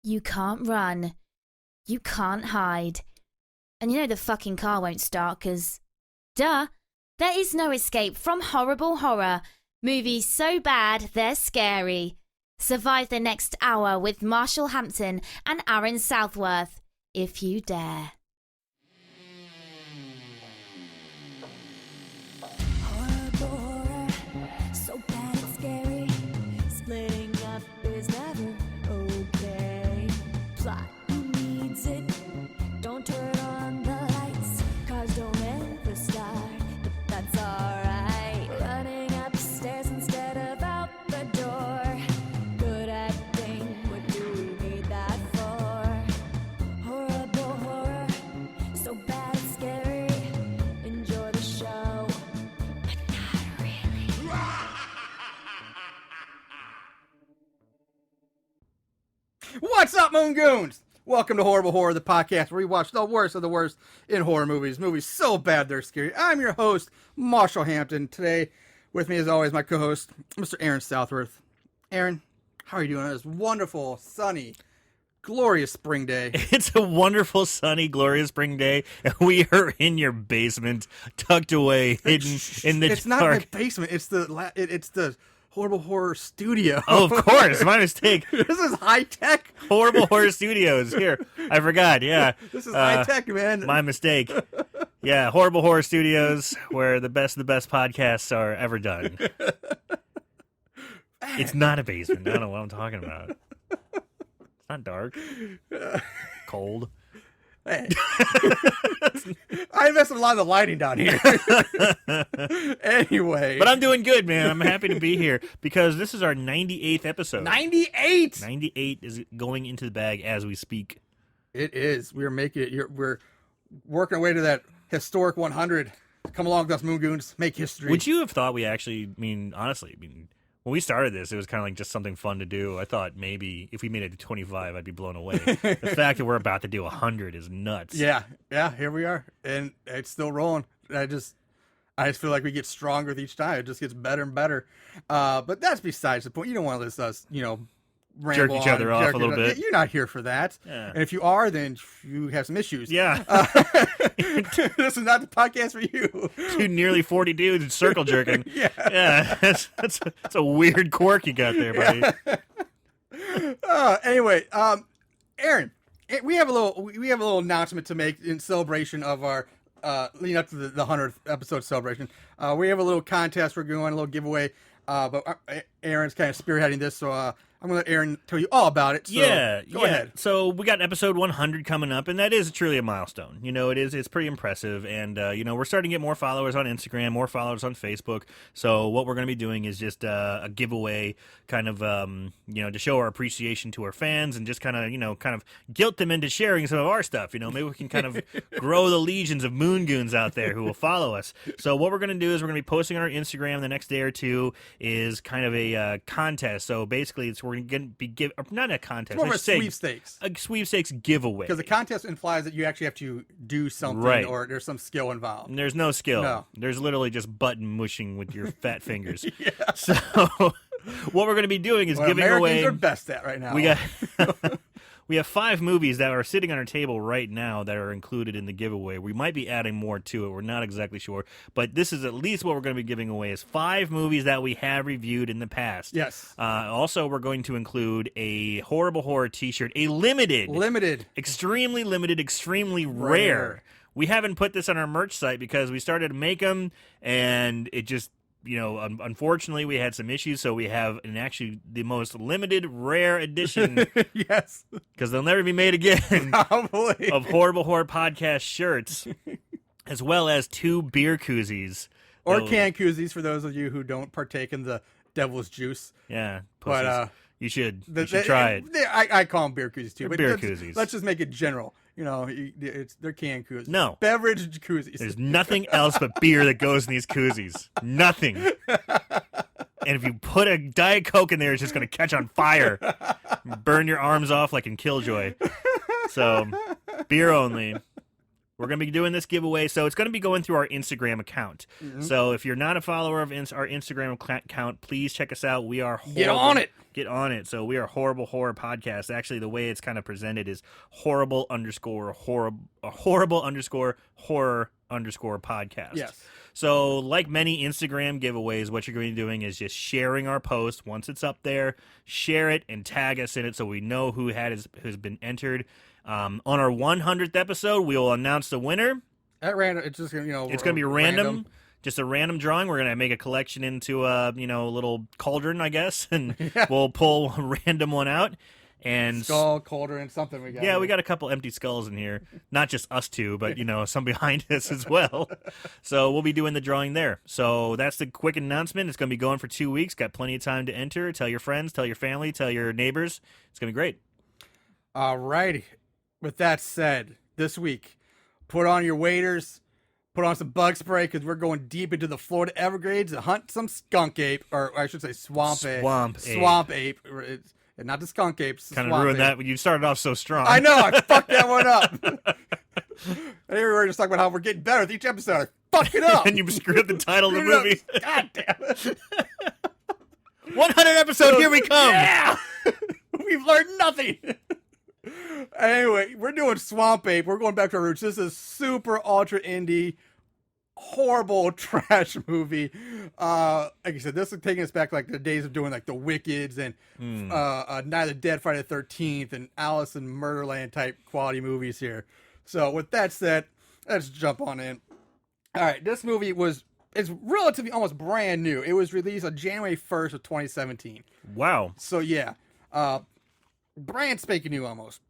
You can't run. You can't hide. And you know the fucking car won't start because, duh, there is no escape from horrible horror. Movies so bad they're scary. Survive the next hour with Marshall Hampton and Aaron Southworth, if you dare. Horror, so bad it's scary. Splitting up is never okay. Plot, who needs it? Don't turn on the lights. Cars don't ever start, but that's alright. Running upstairs instead of out the door. Good acting, what do we need that for? Horrible horror, so bad it's scary. Enjoy the show, but not really. What's up, Moon Goons? Welcome to Horrible Horror, the podcast where we watch the worst of the worst in horror movies. Movies so bad they're scary. I'm your host, Marshall Hampton. Today, with me as always, my co-host, Mr. Aaron Southworth. Aaron, how are you doing on this wonderful, sunny, glorious spring day? It's a wonderful, sunny, glorious spring day, and we are in your basement, tucked away, hidden in the It's dark. not my basement. It's the Horrible Horror Studio. Oh, of course, my mistake. This is high tech. Horrible Horror Studios. Here, I forgot. Yeah, This is high tech, man. my mistake. Yeah, Horrible Horror Studios, where the best of the best podcasts are ever done. It's not a basement. I don't know what I'm talking about. It's not dark. Cold. Hey. I messed with a lot of the lighting down here. Anyway. But I'm doing good, man. I'm happy to be here because this is our 98th episode. 98! 98 is going into the bag as we speak. It is. We're making it. We're working our way to that historic 100. Come along with us, Moon Goons. Make history. Would you have thought we actually, honestly, when we started this, it was kind of like just something fun to do. I thought maybe if we made it to 25, I'd be blown away. The fact that we're about to do 100 is nuts. Yeah. Here we are, and it's still rolling. I just feel like we get stronger with each time. It just gets better and better. But that's besides the point. You don't want to listen to us, ramble Jerk each other on, off jerk a little bit. You're not here for that. Yeah. And if you are, then you have some issues. Yeah. This is not the podcast for you. Two nearly 40 dudes circle jerking. Yeah. That's a weird quirk you got there, buddy. Anyway, Aaron, we have a little announcement to make in celebration of our leading up to the 100th episode celebration. We have a little contest we're going, a little giveaway. But Aaron's kind of spearheading this, so I'm going to let Aaron tell you all about it. So go ahead. So we got episode 100 coming up, and that is truly a milestone. It's pretty impressive, and we're starting to get more followers on Instagram, more followers on Facebook. So what we're going to be doing is just a giveaway, kind of to show our appreciation to our fans, and just kind of guilt them into sharing some of our stuff. Maybe we can kind of grow the legions of Moon Goons out there who will follow us. So what we're going to do is we're going to be posting on our Instagram the next day or two. Is kind of a contest. So basically, we're going to be not a contest. It's more of a sweepstakes. A sweepstakes giveaway. Because the contest implies that you actually have to do something, right, or there's some skill involved. And there's no skill. No. There's literally just button mushing with your fat fingers. Yeah. So what we're going to be doing is what giving Americans away. are best at right now. We have 5 movies that are sitting on our table right now that are included in the giveaway. We might be adding more to it. We're not exactly sure. But this is at least what we're going to be giving away is 5 movies that we have reviewed in the past. Yes. Also, we're going to include a Horrible Horror t-shirt, a limited, extremely limited, extremely rare. We haven't put this on our merch site because we started to make them, and it just... unfortunately, we had some issues, so we have actually the most limited, rare edition. Yes. Because they'll never be made again. Probably. Of Horrible Horror Podcast shirts, as well as 2 beer koozies. Or can koozies for those of you who don't partake in the devil's juice. Yeah, But, pussies. You should try it. I call them beer koozies too. But Beer koozies. Let's just make it general. They're can koozies. No. Beverage koozies. There's nothing else but beer that goes in these koozies. Nothing. And if you put a Diet Coke in there, it's just going to catch on fire. Burn your arms off like in Killjoy. So, beer only. We're going to be doing this giveaway, so it's going to be going through our Instagram account. Mm-hmm. So if you're not a follower of our Instagram account, please check us out. We are Get on it. Get on it. So we are Horrible Horror Podcast. Actually, the way it's kind of presented is horrible underscore horror podcast. Yes. So like many Instagram giveaways, what you're going to be doing is just sharing our post. Once it's up there, share it and tag us in it so we know who's been entered. On our 100th episode, we will announce the winner. At random, it's just gonna, It's going to be random. Just a random drawing. We're going to make a collection into a little cauldron, I guess, and we'll pull a random one out. And skull, cauldron, something we got. Yeah, we got a couple empty skulls in here. Not just us two, but some behind us as well. So we'll be doing the drawing there. So that's the quick announcement. It's going to be going for 2 weeks. Got plenty of time to enter. Tell your friends, tell your family, tell your neighbors. It's going to be great. All righty. With that said, this week, put on your waders, put on some bug spray, because we're going deep into the Florida Everglades to hunt some skunk ape, or I should say swamp ape. Swamp ape. It's not the skunk apes. Kind of ruined that. You started off so strong. I know. I fucked that one up. And here we were just talking about how we're getting better with each episode. I fucked it up. And you screwed up the title of the movie. God damn it. 100 episode, here we come. Yeah. We've learned nothing. Anyway, we're doing Swamp Ape. We're going back to our roots. This is super ultra indie, horrible trash movie. Like I said, this is taking us back like the days of doing like the Wickeds and Night of the Dead, Friday the 13th, and Alice in Murderland type quality movies here. So with that said, let's jump on in. All right, this movie it's relatively almost brand new. It was released on January 1st of 2017. Wow. So yeah, brand spanking new almost.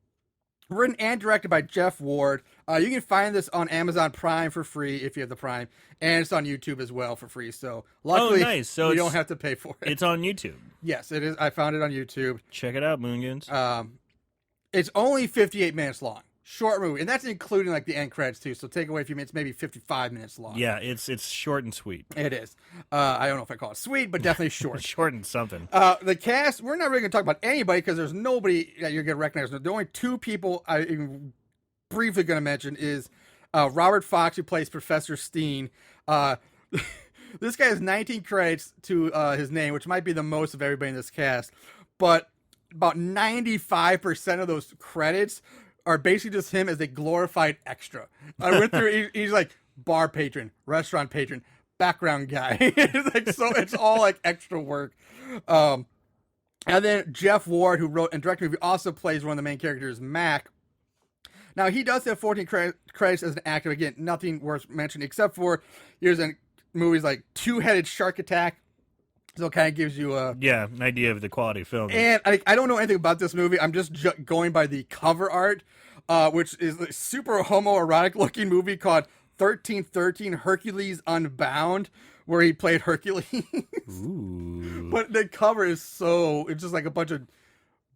Written and directed by Jeff Ward. You can find this on Amazon Prime for free if you have the Prime, and it's on YouTube as well for free. So luckily, nice. So you don't have to pay for it. It's on YouTube. Yes, it is. I found it on YouTube. Check it out, Moongoons. It's only 58 minutes long. Short movie, and that's including like the end credits too. So take away a few minutes, maybe 55 minutes long. Yeah, it's short and sweet. It is. I don't know if I call it sweet, but definitely short. Short and something. The cast, we're not really going to talk about anybody because there's nobody that you're going to recognize. The only two people I'm briefly going to mention is Robert Fox, who plays Professor Steen. This guy has 19 credits to his name, which might be the most of everybody in this cast. But about 95% of those credits are basically just him as a glorified extra. I went through, he's like bar patron, restaurant patron, background guy. It's all like extra work. And then Jeff Ward, who wrote and directed the movie, also plays one of the main characters, Mac. Now, he does have 14 credits as an actor. Again, nothing worth mentioning, except for here's in movies like Two-Headed Shark Attack. So it kind of gives you an idea of the quality of film. And I don't know anything about this movie. I'm just going by the cover art, which is a super homoerotic looking movie called 1313 Hercules Unbound, where he played Hercules. Ooh. But the cover is it's just like a bunch of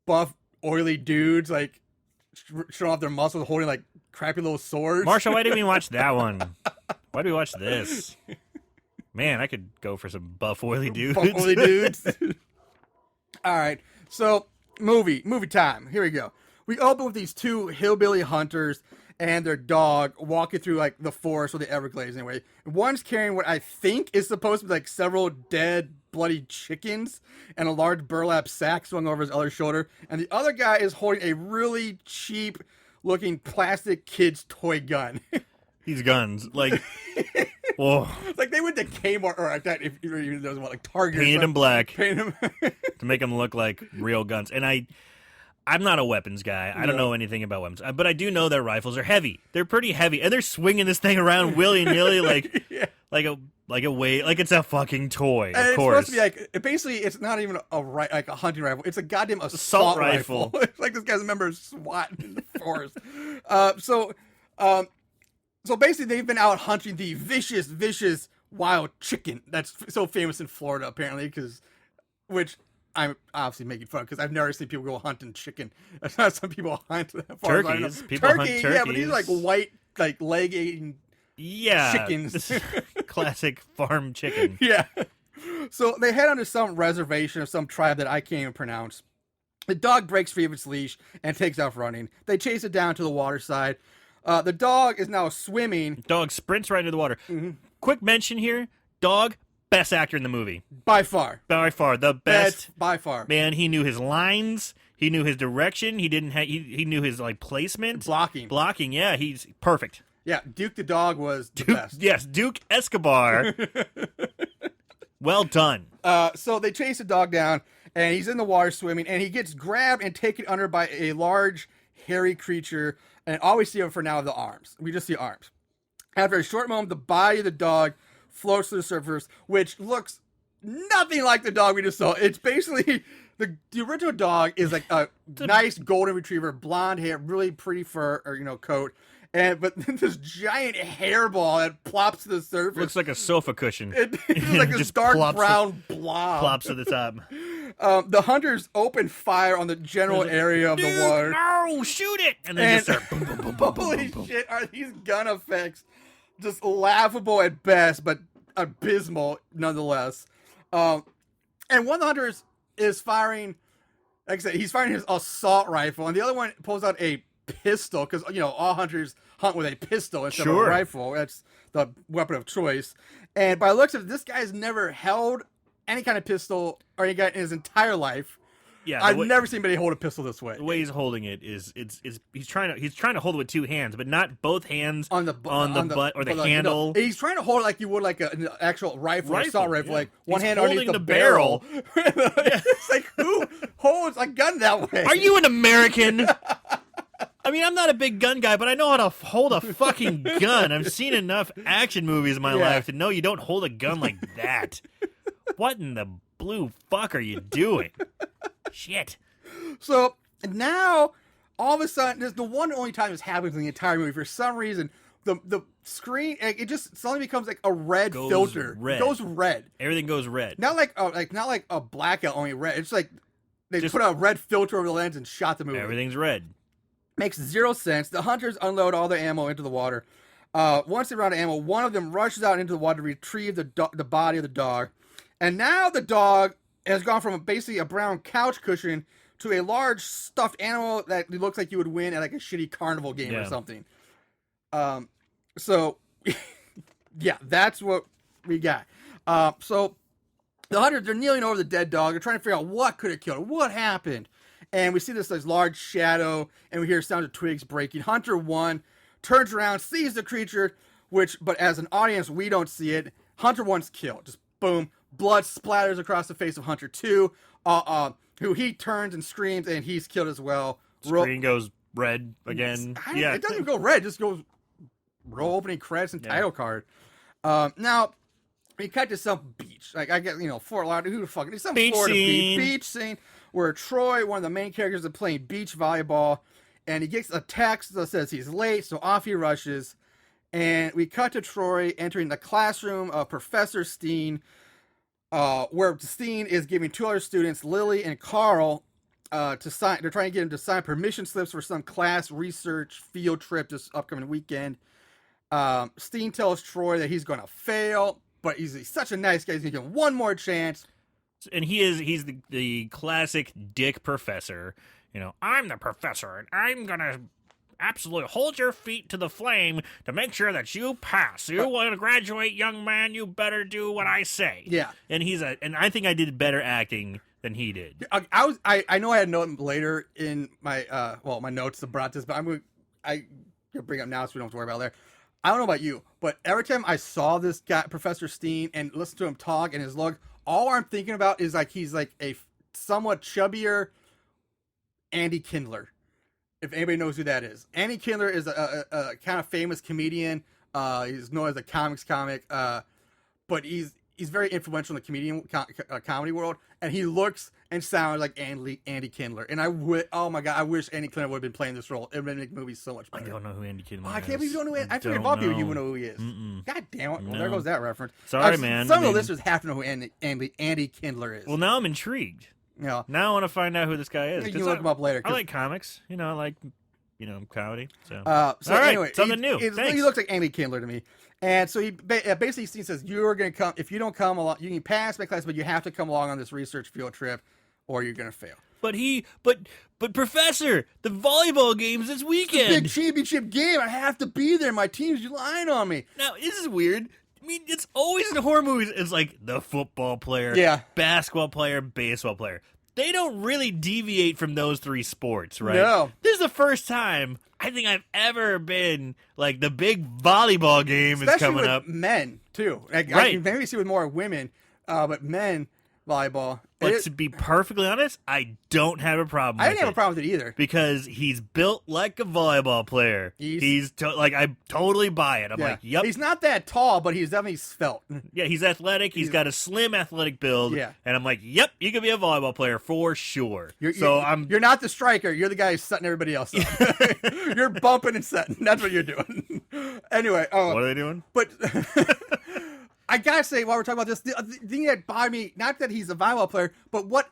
buff, oily dudes like showing off their muscles, holding like crappy little swords. Marshall, why didn't we watch that one? Why do we watch this? Man, I could go for some buff, oily dudes. Buff, oily dudes. All right, so movie time. Here we go. We open with these two hillbilly hunters and their dog walking through like the forest or the Everglades anyway. One's carrying what I think is supposed to be like several dead, bloody chickens and a large burlap sack swung over his other shoulder. And the other guy is holding a really cheap looking plastic kid's toy gun. These guns, like, whoa. Like they went to Kmart or like that, if even those like Target. Painted them black. Painted them to make them look like real guns. And I'm not a weapons guy. I don't know anything about weapons, but I do know that rifles are heavy. They're pretty heavy, and they're swinging this thing around willy nilly like it's a fucking toy. And of course, it's supposed to be like basically it's not even like a hunting rifle. It's a goddamn assault rifle. It's like this guy's a member of SWAT in the forest. So basically they've been out hunting the vicious wild chicken that's so famous in Florida apparently, which I'm obviously making fun because I've never seen people go hunting chicken. That's not some people hunt turkeys. People hunt turkeys. Yeah, but these are like white, like leg eating chickens. Classic farm chicken. Yeah. So they head onto some reservation of some tribe that I can't even pronounce. The dog breaks free of its leash and takes off running. They chase it down to the water side. The dog is now swimming. Dog sprints right into the water. Mm-hmm. Quick mention here: dog, best actor in the movie By far. the best. By far. Man, he knew his lines. He knew his direction. He didn't. He knew his like placement. Blocking. Yeah, he's perfect. Yeah, Duke the dog was the best. Yes, Duke Escobar. Well done. So they chase the dog down, and he's in the water swimming, and he gets grabbed and taken under by a large, hairy creature, and all we see him for now are the arms. We just see arms. After a short moment, the body of the dog floats to the surface, which looks nothing like the dog we just saw. It's basically... The original dog is like a nice golden retriever, blonde hair, really pretty fur or coat, but this giant hairball that plops to the surface. Looks like a sofa cushion. It's like this dark brown blob. Plops to the top. The hunters open fire on the general area of the water. No, shoot it! And then just start boom, boom, boom, boom, boom, Holy boom, boom. shit! Are these gun effects just laughable at best, but abysmal nonetheless? And one of the hunters is firing, like I said, he's firing his assault rifle, and the other one pulls out a pistol, because, all hunters hunt with a pistol instead of a rifle. That's the weapon of choice. And by the looks of it, this guy's never held any kind of pistol or any guy in his entire life. Yeah, I've never seen anybody hold a pistol this way. The way he's holding it is he's trying to hold it with two hands, but not both hands on the butt or the handle. He's trying to hold it like you would like an actual rifle, assault rifle, yeah. like one He's hand holding underneath the the barrel. It's like, who holds a gun that way? Are you an American? I mean, I'm not a big gun guy, but I know how to hold a fucking gun. I've seen enough action movies in my life to know you don't hold a gun like that. What in the blue fuck are you doing? Shit. So now, all of a sudden, there's the one only time this happens in the entire movie. For some reason, the screen, it just suddenly becomes like a red filter. It goes red. Everything goes red. Not like a blackout, only red. It's like they just put a red filter over the lens and shot the movie. Everything's red. Makes zero sense. The hunters unload all their ammo into the water. Once they run out of ammo, one of them rushes out into the water to retrieve the body of the dog. And now the dog has gone from basically a brown couch cushion to a large stuffed animal that looks like you would win at like a shitty carnival game or something. So, yeah, that's what we got. So the hunters, they're kneeling over the dead dog. They're trying to figure out what could have killed it. What happened? And we see this large shadow, and we hear sounds of twigs breaking. Hunter 1 turns around, sees the creature, but as an audience, we don't see it. Hunter 1's killed. Just boom. Blood splatters across the face of Hunter 2, who he turns and screams, and he's killed as well. Screen goes red again. It doesn't even go red. It just goes roll opening credits and title card. Now, we cut to some beach. Like, I guess, Fort Lauderdale. Who the fuck? It's some beach Florida scene. beach scene where Troy, one of the main characters, is playing beach volleyball, and he gets a text that says he's late, so off he rushes. And we cut to Troy entering the classroom of Professor Steen, where Steen is giving two other students, Lily and Carl, to sign. They're trying to get him to sign permission slips for some class research field trip this upcoming weekend. Steen tells Troy that he's going to fail, but he's such a nice guy. He's going to give him one more chance. And he's the classic dick professor. I'm the professor, and I'm going to absolutely hold your feet to the flame to make sure that you pass. You want to graduate, young man, you better do what I say. Yeah. And and I think I did better acting than he did. I know I had a note later in my my notes about this, but I'm going to bring it up now so we don't have to worry about it later. I don't know about you, but every time I saw this guy, Professor Steen, and listened to him talk and his look, all I'm thinking about is like he's like a somewhat chubbier Andy Kindler. If anybody knows who that is. Andy Kindler is a kind of famous comedian. He's known as a comics comic, but he's very influential in the comedian comedy world, and he looks and sounds like Andy Kindler. And oh my god, I wish Andy Kindler would have been playing this role. It would make movies so much better. I don't know who Andy Kindler is. I can't believe you don't know who. I figured all you would know who he is. God damn it! Well, there goes that reference. Sorry, man. Some of the listeners have to know who Andy Kindler is. Well, now I'm intrigued. Yeah. Now I want to find out who this guy is. You can look him up later. I like comics. I like comedy. So, all right, anyway, something new. He looks like Andy Kindler to me. And so he basically says, you're going to come, if you don't come along, you can pass my class, but you have to come along on this research field trip or you're going to fail. But Professor, the volleyball game's this weekend. Big championship game. I have to be there. My team's relying on me. Now, this is weird. I mean, it's always in horror movies. It's like the football player, basketball player, baseball player. They don't really deviate from those three sports, right? No. This is the first time I think I've ever been, like, the big volleyball game is coming up. Men, too. Like, right. I can maybe see with more women, but men volleyball. But to be perfectly honest, I don't have a problem with it. I didn't have a problem with it either. Because he's built like a volleyball player. I totally buy it. I'm like, yep. He's not that tall, but he's definitely svelte. Yeah, he's athletic. He's got a slim athletic build. Yeah. And I'm like, yep, you can be a volleyball player for sure. You're not the striker. You're the guy who's setting everybody else up. You're bumping and setting. That's what you're doing. Anyway. What are they doing? But I gotta say, while we're talking about this, the thing that bothered me, not that he's a volleyball player, but what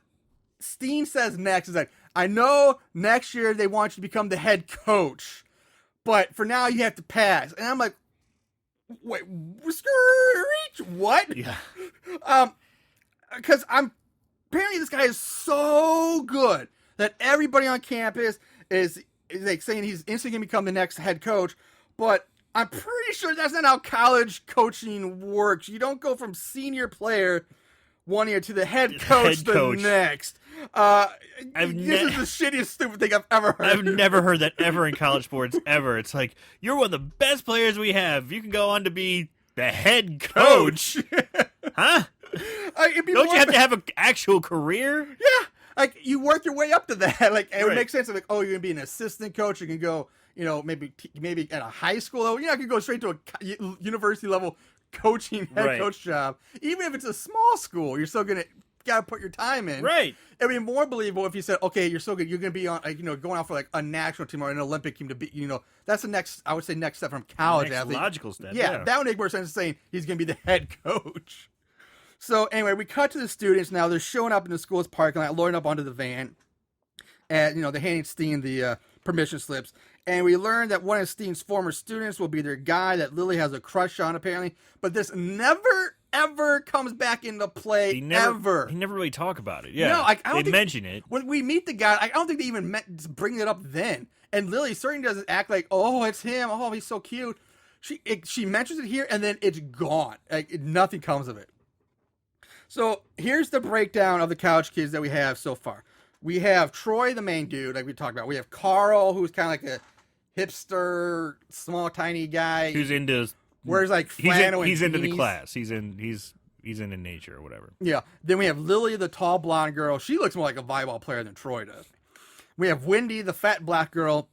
Steen says next is like, I know next year they want you to become the head coach, but for now you have to pass. And I'm like, wait, what? Yeah. Because apparently this guy is so good that everybody on campus is like saying he's instantly gonna become the next head coach, but I'm pretty sure that's not how college coaching works. You don't go from senior player one year to the head coach the next. This is the shittiest, stupid thing I've ever heard. I've never heard that ever in college sports, ever. It's like, you're one of the best players we have. You can go on to be the head coach. Huh? Don't you have to have an actual career? Yeah. Like, you work your way up to that. Like, it would make sense. Like, oh, you're going to be an assistant coach. You can go, maybe at a high school level. You're not going to go straight to a university level coaching head coach job. Even if it's a small school, you're still going to got to put your time in. Right. It would be more believable if you said, okay, you're so good. You're going to be on, going out for like a national team or an Olympic team to be, that's the next, I would say, next step from college athlete. Logical step. Yeah, that would make more sense than saying he's going to be the head coach. So anyway, we cut to the students now. They're showing up in the school's parking lot, loading up onto the van. And, they're handing Steen the permission slips. And we learn that one of Steen's former students will be their guy that Lily has a crush on, apparently. But this never, ever comes back into play, ever. He never really talk about it. Yeah. No, I don't they mention it. When we meet the guy, I don't think they even meant to bring it up then. And Lily certainly doesn't act like, oh, it's him. Oh, he's so cute. She mentions it here, and then it's gone. Like, nothing comes of it. So here's the breakdown of the college kids that we have so far. We have Troy, the main dude, like we talked about. We have Carl, who's kind of like a hipster, small, tiny guy. Who's into... Wears like flannel he's and into the beanies. class. He's into nature or whatever. Yeah. Then we have Lily, the tall blonde girl. She looks more like a volleyball player than Troy does. We have Wendy, the fat black girl.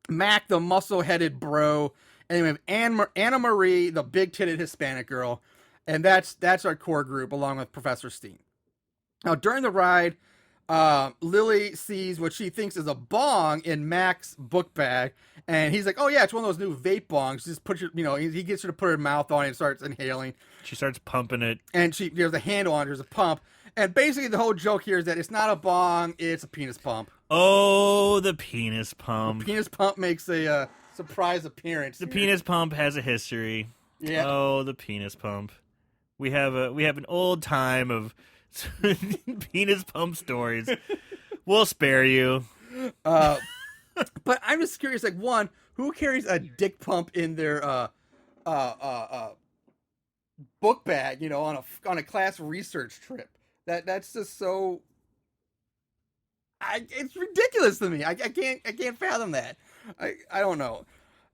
Mac, the muscle-headed bro. And then we have Anna Marie, the big-titted Hispanic girl. And that's our core group, along with Professor Steen. Now, during the ride, Lily sees what she thinks is a bong in Mac's book bag. And he's like, oh, yeah, it's one of those new vape bongs. Just put your, he gets her to put her mouth on it and starts inhaling. She starts pumping it. And there's a handle on it. There's a pump. And basically the whole joke here is that it's not a bong, it's a penis pump. Oh, the penis pump. The penis pump makes a surprise appearance. The penis pump has a history. Yeah. Oh, the penis pump. We have an old time of penis pump stories. We'll spare you. But I'm just curious, like, one, who carries a dick pump in their book bag, on a class research trip? That's just so. It's ridiculous to me. I can't fathom that. I don't know.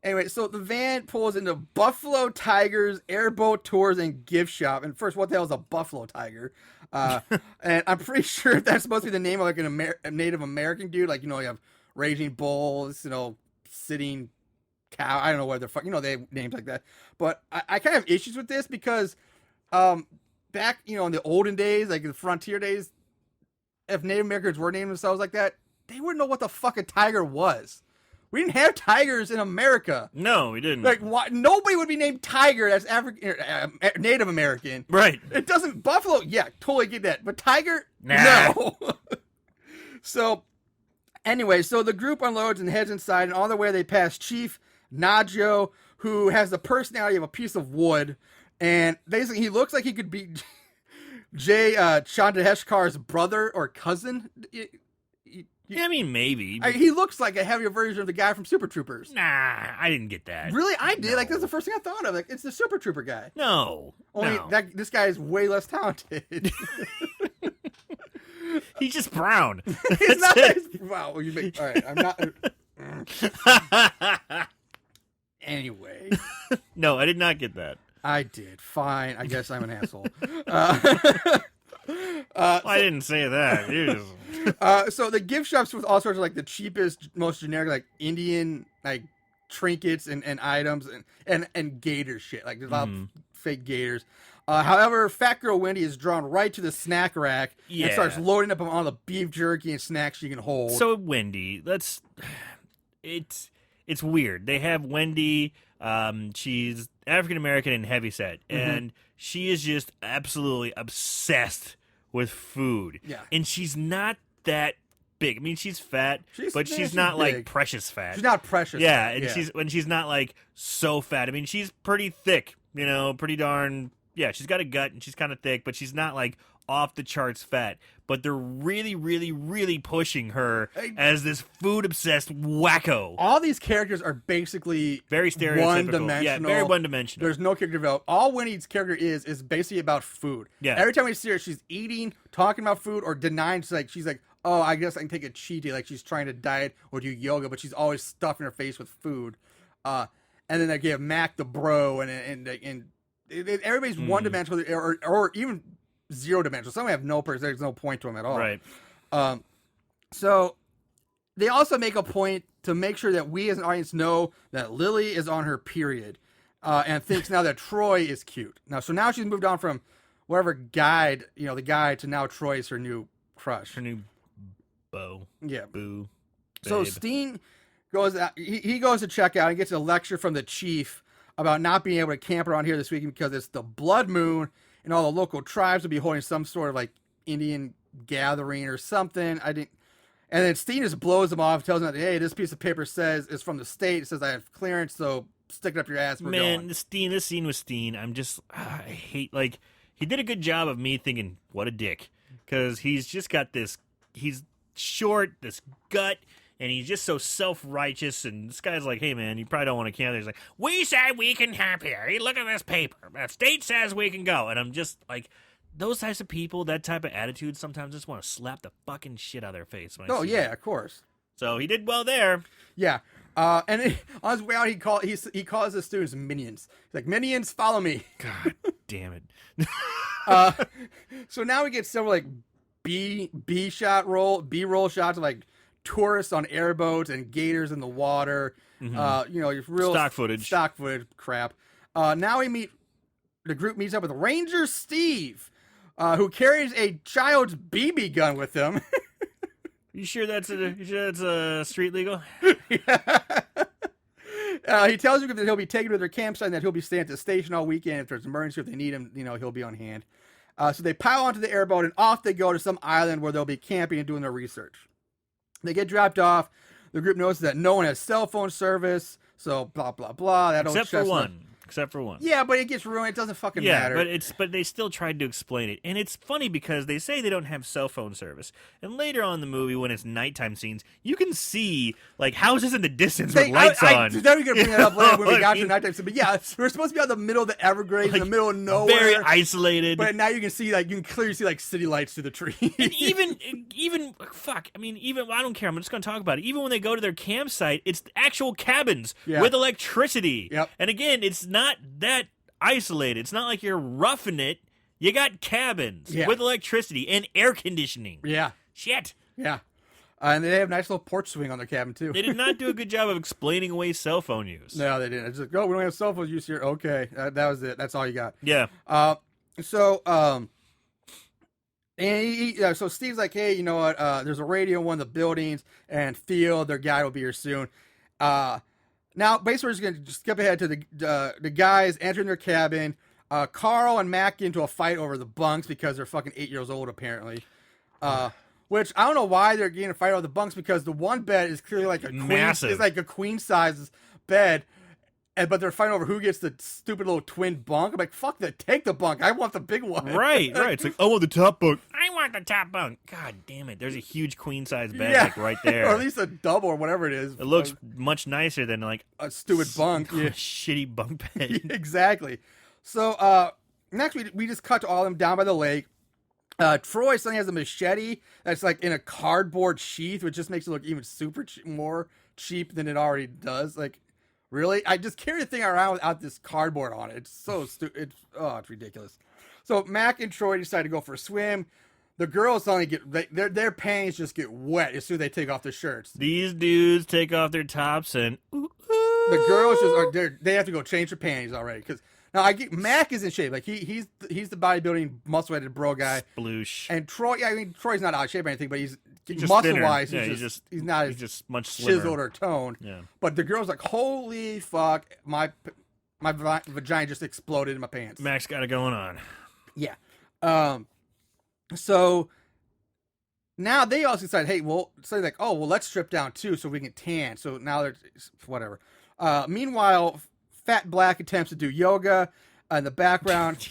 Anyway, so the van pulls into Buffalo Tigers Airboat Tours and Gift Shop. And first, what the hell is a Buffalo Tiger? And I'm pretty sure that's supposed to be the name of like a Native American dude. Like, you have Raging Bulls, Sitting Cow. I don't know what they're they have names like that. But I kind of have issues with this because back, in the olden days, like the frontier days, if Native Americans were naming themselves like that, they wouldn't know what the fuck a tiger was. We didn't have tigers in America. No, we didn't. Like, nobody would be named Tiger that's Native American. Right. It doesn't. Buffalo, yeah, totally get that. But Tiger, nah. No. So, anyway, the group unloads and heads inside, and on the way they pass Chief Najo, who has the personality of a piece of wood, and basically he looks like he could be Jay Chandaheshkar's brother or cousin. Yeah, I mean, maybe. He looks like a heavier version of the guy from Super Troopers. Nah, I didn't get that. Really, I did. No. Like that's the first thing I thought of. Like it's the Super Trooper guy. No. Only no. this guy is way less talented. He's just brown. He's not. Wow. Well, all right. I'm not. Anyway. No, I did not get that. I did. Fine. I guess I'm an asshole. I didn't say that. So the gift shops with all sorts of like the cheapest, most generic like Indian like trinkets and items and gator shit. Like there's a lot of fake gators. However, Fat Girl Wendy is drawn right to the snack rack and starts loading up on all the beef jerky and snacks she can hold. So Wendy, it's weird. They have Wendy. She's African American and heavyset, and she is just absolutely obsessed with food. Yeah, and she's not that big. I mean, she's fat, but she's not big. like precious fat. She's not precious. Yeah, fat. and she's not like so fat. I mean, she's pretty thick. You know, pretty darn. Yeah, she's got a gut and she's kind of thick, but she's not like off the charts fat. But they're really, really, really pushing her as this food obsessed wacko. All these characters are basically very stereotypical. one-dimensional. Yeah, very one-dimensional. There's no character development. All Wendy's character is basically about food. Yeah. Every time we see her, she's eating, talking about food, or denying. She's like, oh, I guess I can take a cheat day. Like she's trying to diet or do yoga, but she's always stuffing her face with food. And then they give Mac the bro, and everybody's one-dimensional or even zero-dimensional. Some have no person. There's no point to them at all. Right. So they also make a point to make sure that we as an audience know that Lily is on her period and thinks now that Troy is cute. So now she's moved on from whatever guide, the guy, to now Troy is her new crush. Her new beau. Yeah. Boo. So Babe. Steen goes out, he goes to check out and gets a lecture from the chief about not being able to camp around here this weekend because it's the blood moon and all the local tribes will be holding some sort of like Indian gathering or something. And then Steen just blows him off, tells him that, hey, this piece of paper says it's from the state. It says I have clearance, so stick it up your ass. We're going. This scene with Steen, I'm just, I hate, like, he did a good job of me thinking, what a dick. Because he's just got this, he's short, this gut, and he's just so self-righteous, and this guy's like, hey, man, you probably don't want to camp there. He's like, we said we can camp here. Hey, look at this paper. The state says we can go. And I'm just like, those types of people, that type of attitude, sometimes just want to slap the fucking shit out of their face. When I see yeah, that. of course. So he did well there. Yeah. And on his way out, he calls the students minions. He's like, minions, follow me. God damn it. So now we get several like B-roll shots of like tourists on airboats and gators in the water. Your real stock footage crap. Now the group meets up with Ranger Steve, who carries a child's BB gun with him. You sure that's street legal? He tells you that he'll be taken to their campsite and that he'll be staying at the station all weekend. If there's an emergency, if they need him, he'll be on hand. So they pile onto the airboat and off they go to some island where they'll be camping and doing their research. They get dropped off. The group notices that no one has cell phone service. So blah blah blah. Except for one. Yeah, but it gets ruined. It doesn't fucking matter. But they still tried to explain it, and it's funny because they say they don't have cell phone service, and later on in the movie when it's nighttime scenes, you can see like houses in the distance with lights on. I was never gonna bring that up later when we got to nighttime scene, but yeah, we're supposed to be out in the middle of the Everglades, in the middle of nowhere, very isolated. But now you can clearly see like city lights through the trees. And even fuck, I mean, even I don't care. I'm just gonna talk about it. Even when they go to their campsite, it's actual cabins with electricity. Yep. And again, it's not that isolated. It's not like you're roughing it. You got cabins with electricity and air conditioning. Yeah. Shit. Yeah. And they have a nice little porch swing on their cabin, too. They did not do a good job of explaining away cell phone use. No, they didn't. It's like, oh, we don't have cell phone use here. Okay. That was it. That's all you got. Yeah. So Steve's like, hey, you know what? There's a radio in one of the buildings, and Field, their guy, will be here soon. Now, basically, we're just going to skip ahead to the guys entering their cabin. Carl and Mac get into a fight over the bunks because they're fucking 8 years old, apparently. Which, I don't know why they're getting a fight over the bunks, because the one bed is clearly like a queen. Massive. It's like a queen-size bed. but they're fighting over who gets the stupid little twin bunk. I'm like, fuck that, take the bunk. I want the big one. Right. It's like, I want the top bunk. I want the top bunk. God damn it. There's a huge queen size bed like right there. Or at least a double or whatever it is. It looks much nicer than like a stupid bunk. Yeah. Shitty bunk bed. Exactly. So next we just cut to all of them down by the lake. Troy suddenly has a machete that's like in a cardboard sheath, which just makes it look even more cheap than it already does. Like, really? I just carry the thing around without this cardboard on it. It's so stupid. It's ridiculous. So Mac and Troy decide to go for a swim. The girls suddenly their panties just get wet as soon as they take off their shirts. These dudes take off their tops and the girls they have to go change their panties already because now Mac is in shape. Like he's the bodybuilding muscle-headed bro guy. Sploosh. And Troy, I mean Troy's not out of shape or anything, but he's muscle-wise. He's not he's just much slimmer. chiseled or toned. Yeah. But the girl's like, holy fuck, my vagina just exploded in my pants. Mac's got it going on. Yeah. So now they also decide, hey, well, so they're like, oh, well, let's strip down too so we can tan. So now they're whatever. Meanwhile, Fat Black attempts to do yoga in the background.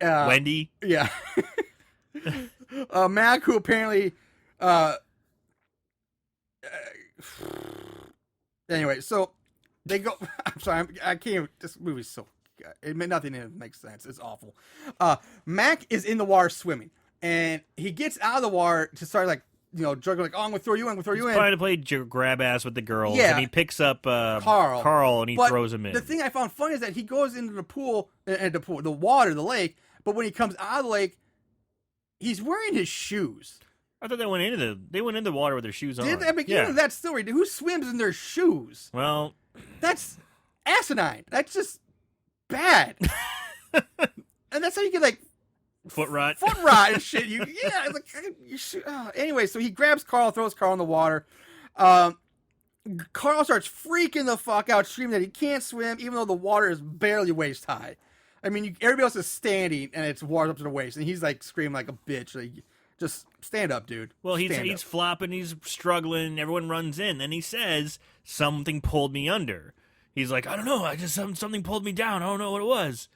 Wendy. Yeah. Mac, who apparently anyway, so they go. I'm sorry, I can't even, this movie's so nothing in it makes sense. It's awful. Mac is in the water swimming, and he gets out of the water to start like juggling like, oh, I'm gonna throw you in, He's trying to play grab ass with the girls, and he picks up Carl, and he throws him in. The thing I found funny is that he goes into the pool, the water, the lake, but when he comes out of the lake, he's wearing his shoes. I thought they went into the water with their shoes on. Did they? But that's still ridiculous. Who swims in their shoes? Well, that's asinine. That's just bad. And that's how you get like foot rot and shit. Anyway, so he grabs Carl, throws Carl in the water. Carl starts freaking the fuck out, screaming that he can't swim, even though the water is barely waist high. I mean, everybody else is standing, and it's water up to the waist, and he's like screaming like a bitch. Like, just stand up, dude. Well, he's flopping, he's struggling. Everyone runs in, and he says something pulled me under. He's like, I don't know, I just something pulled me down. I don't know what it was.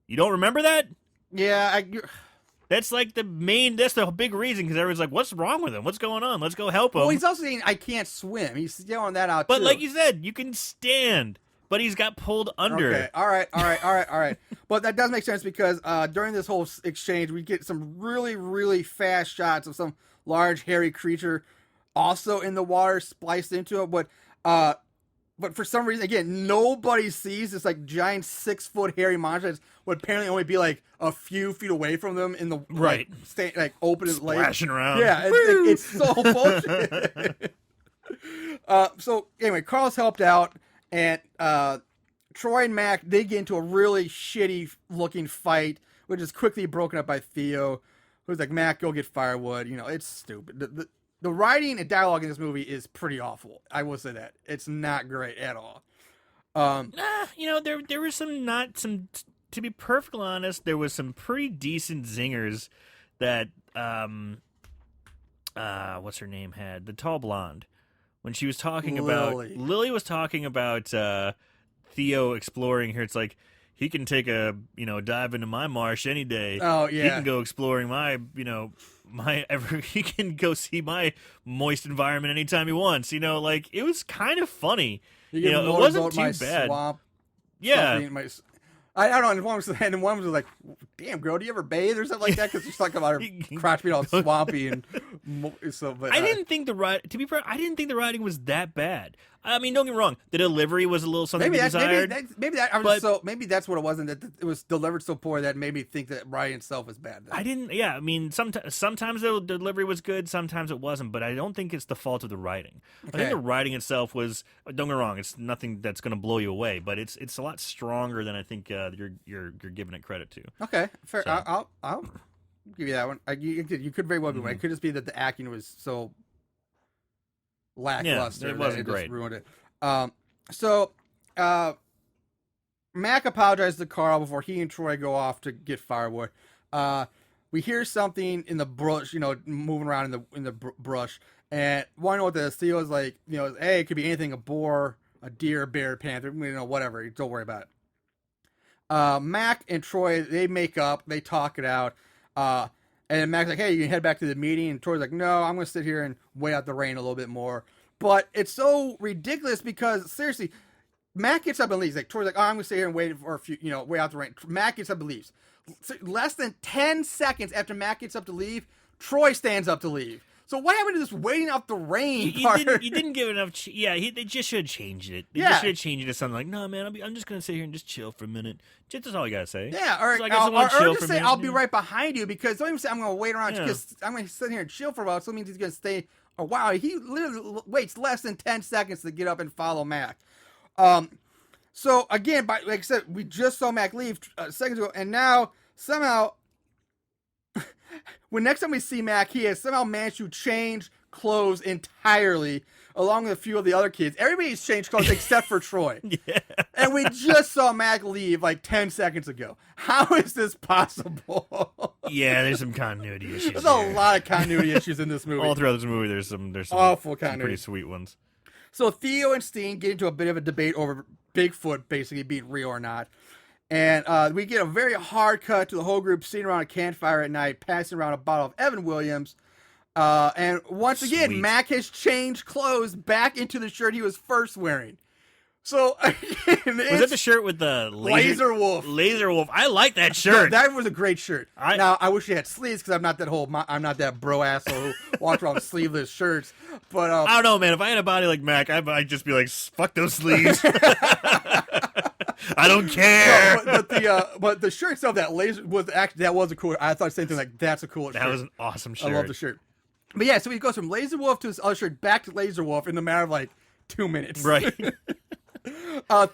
You don't remember that? Yeah, that's like that's the big reason, because everyone's like, what's wrong with him? What's going on? Let's go help him. Well, he's also saying, I can't swim. He's yelling that out, but too. Like you said, you can stand, but he's got pulled under. Okay, all right. But that does make sense because during this whole exchange, we get some really, really fast shots of some large, hairy creature also in the water spliced into it. But for some reason, again, nobody sees this like giant 6-foot hairy monster that would apparently only be like a few feet away from them in the right, like open as lake, splashing around. Yeah, it's so bullshit. So anyway, Carl's helped out, and Troy and Mac, they get into a really shitty looking fight, which is quickly broken up by Theo, who's like, Mac, go get firewood. It's stupid. The writing and dialogue in this movie is pretty awful. I will say that. It's not great at all. There was some, to be perfectly honest, there was some pretty decent zingers that, what's her name had? The tall blonde. When she was talking Lily was talking about Theo exploring here. It's like, he can take a dive into my marsh any day. Oh yeah, he can go exploring my he can go see my moist environment anytime he wants. Like, it was kind of funny. It wasn't too bad. Swamp, yeah. I don't know. And one was like, damn, girl, do you ever bathe or something like that? Because she's talking about her crotch being all swampy and so. But I didn't think to be fair, I didn't think the writing was that bad. I mean, don't get me wrong, the delivery was a little something desired. Maybe that's what it wasn't. That it was delivered so poor that made me think that writing itself was bad. I didn't. Yeah, I mean, sometimes the delivery was good, sometimes it wasn't. But I don't think it's the fault of the writing. I think the writing itself was. Don't get me wrong, it's nothing that's going to blow you away, but it's a lot stronger than I think you're giving it credit to. Okay, fair. So. I'll give you that one. You could very well be right. It could just be that the acting was so lackluster. It wasn't great. Just ruined it. Mac apologizes to Carl before he and Troy go off to get firewood. We hear something in the brush, moving around in the brush, and want to know what the Theo's like. Hey, it could be anything, a boar, a deer, bear, panther, whatever. Don't worry about it. Mac and Troy, they make up, they talk it out. And then Mac's like, hey, you can head back to the meeting. And Troy's like, no, I'm going to sit here and wait out the rain a little bit more. But it's so ridiculous because, seriously, Mac gets up and leaves. Like, Troy's like, oh, I'm going to sit here and wait for a few, wait out the rain. Mac gets up and leaves. Less than 10 seconds after Mac gets up to leave, Troy stands up to leave. So what happened to this waiting out the rain part? You didn't give enough. They just should have changed it. They Yeah. just should have changed it to something like, no, man, I'm just going to sit here and just chill for a minute. That's all you got to say. Yeah, or, So I guess I wanna or chill just for a say, minute. I'll be right behind you, because don't even say I'm going to wait around, Yeah. because I'm going to sit here and chill for a while, so it means he's going to stay a while. He literally waits less than 10 seconds to get up and follow Mac. So, again, like I said, we just saw Mac leave seconds ago, and now, somehow, when next time we see Mac, he has somehow managed to change clothes entirely, along with a few of the other kids. Everybody's changed clothes except for Troy. Yeah. And we just saw Mac leave like 10 seconds ago. How is this possible? Yeah, there's some continuity issues. There's here. a lot of continuity issues in this movie. All throughout this movie, there's some Awful some continuity. pretty sweet ones. So Theo and Steen get into a bit of a debate over Bigfoot basically being real or not. And we get a very hard cut to the whole group sitting around a campfire at night, passing around a bottle of Evan Williams. And once again, Sweet. Mac has changed clothes back into the shirt he was first wearing. So, again, Was that the shirt with the Laser Wolf? Laser Wolf. I like that shirt. Yeah, that was a great shirt. I- Now, I wish he had sleeves, because I'm not that bro asshole who walks around with sleeveless shirts. But I don't know, man. If I had a body like Mac, I'd just be like, fuck those sleeves. I don't care. but the shirt itself, that laser was actually, that was a cool. I thought the same thing, like, that's a cool shirt. That was an awesome shirt. I love the shirt. But yeah, so he goes from Laser Wolf to his other shirt back to Laser Wolf in the matter of like 2 minutes. Right.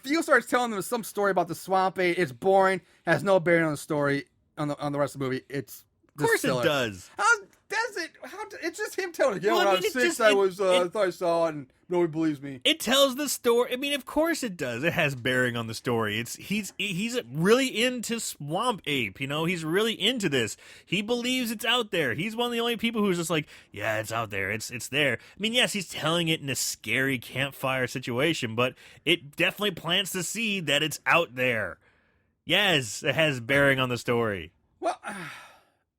Theo starts telling them some story about the Swamp Ape. It's boring, has no bearing on the story, on the rest of the movie. It's Of course silly. it does. How does it? It's just him telling it. Yeah, Well, when I I mean, was it 6, just- I it- thought I saw it, and nobody believes me. It tells the story. I mean, of course it does. It has bearing on the story. He's really into Swamp Ape. He's really into this. He believes it's out there. He's one of the only people who's just like, yeah, it's out there. It's there. I mean, yes, he's telling it in a scary campfire situation, but it definitely plants the seed that it's out there. Yes, it has bearing on the story. Well,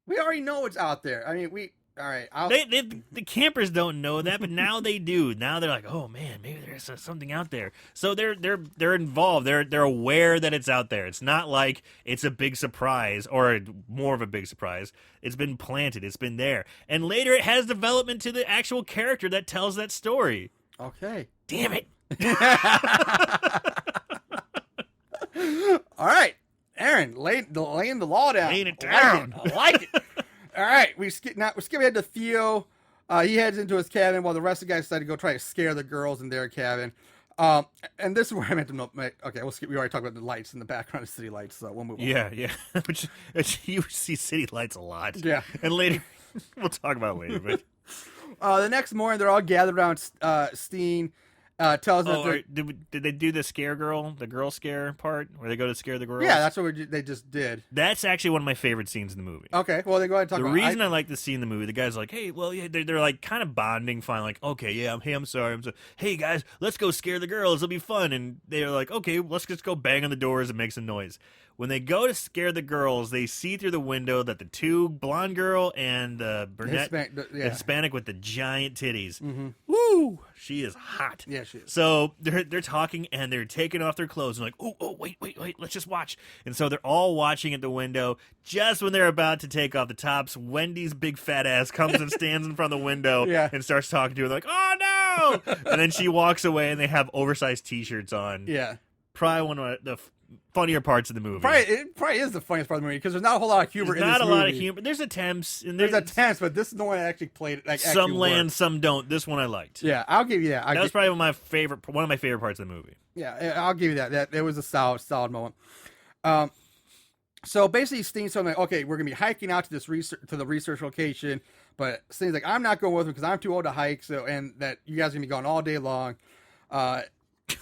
we already know it's out there. I mean, all right. The campers don't know that, but now they do. Now they're like, oh man, maybe there's something out there. So they're involved. They're aware that it's out there. It's not like it's a big surprise or more of a big surprise. It's been planted. It's been there, and later it has development to the actual character that tells that story. Okay. Damn it! All right, Aaron, laying the law down. Laying it down. I like it. All right, we skip ahead to Theo. He heads into his cabin while the rest of the guys decide to go try to scare the girls in their cabin. And this is where I meant to know. Okay, we'll skip. We already talked about the lights in the background of city lights, so we'll move on. Yeah. which you see city lights a lot. Yeah. and later we'll talk about it later. But The next morning, they're all gathered around Steen. Tells them that did they do the girl scare part where they go to scare the girls? yeah, that's what they just did. That's actually one of my favorite scenes in the movie. Okay, well, they go ahead and talk The about reason I like the scene in the movie, the guy's like, hey, well, yeah, they're like kind of bonding, fine, like, okay, yeah, I'm sorry. Hey, guys, let's go scare the girls. It'll be fun. And they're like, okay, let's just go bang on the doors and make some noise. When they go to scare the girls, they see through the window that the two blonde girl and the brunette, the Hispanic with the giant titties, woo, she is hot. Yeah, she is. So they're talking and they're taking off their clothes and like, oh, wait, let's just watch. And so they're all watching at the window. Just when they're about to take off the tops, Wendy's big fat ass comes and stands in front of the window and starts talking to her like, oh no! And then she walks away and they have oversized T-shirts on. Yeah. Probably one of the funnier parts of the movie. It probably is the funniest part of the movie because there's not a whole lot of humor in this movie. Not a lot of humor. There's attempts. And there's attempts, but this is the one that actually played. Like, some land, worked. some don't. This one I liked. Yeah, I'll give you that. That was probably one of my favorite parts of the movie. Yeah, I'll give you that. That it was a solid moment. So basically, Steen's telling me, okay, we're gonna be hiking out to the research location, but Steen's like, I'm not going with him because I'm too old to hike. So, and that you guys are gonna be going all day long.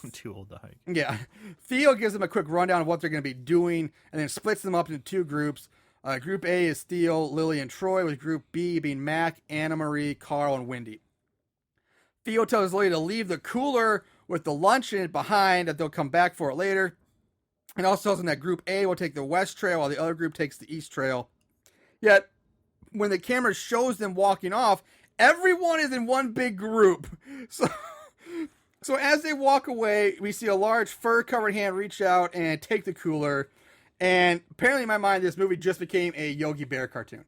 I'm too old to hike. Yeah. Theo gives them a quick rundown of what they're going to be doing and then splits them up into two groups. Group A is Theo, Lily, and Troy, with Group B being Mac, Anna Marie, Carl, and Wendy. Theo tells Lily to leave the cooler with the luncheon behind that they'll come back for it later. And also tells them that Group A will take the west trail while the other group takes the east trail. Yet, when the camera shows them walking off, everyone is in one big group. So as they walk away, we see a large fur-covered hand reach out and take the cooler. And apparently, in my mind, this movie just became a Yogi Bear cartoon.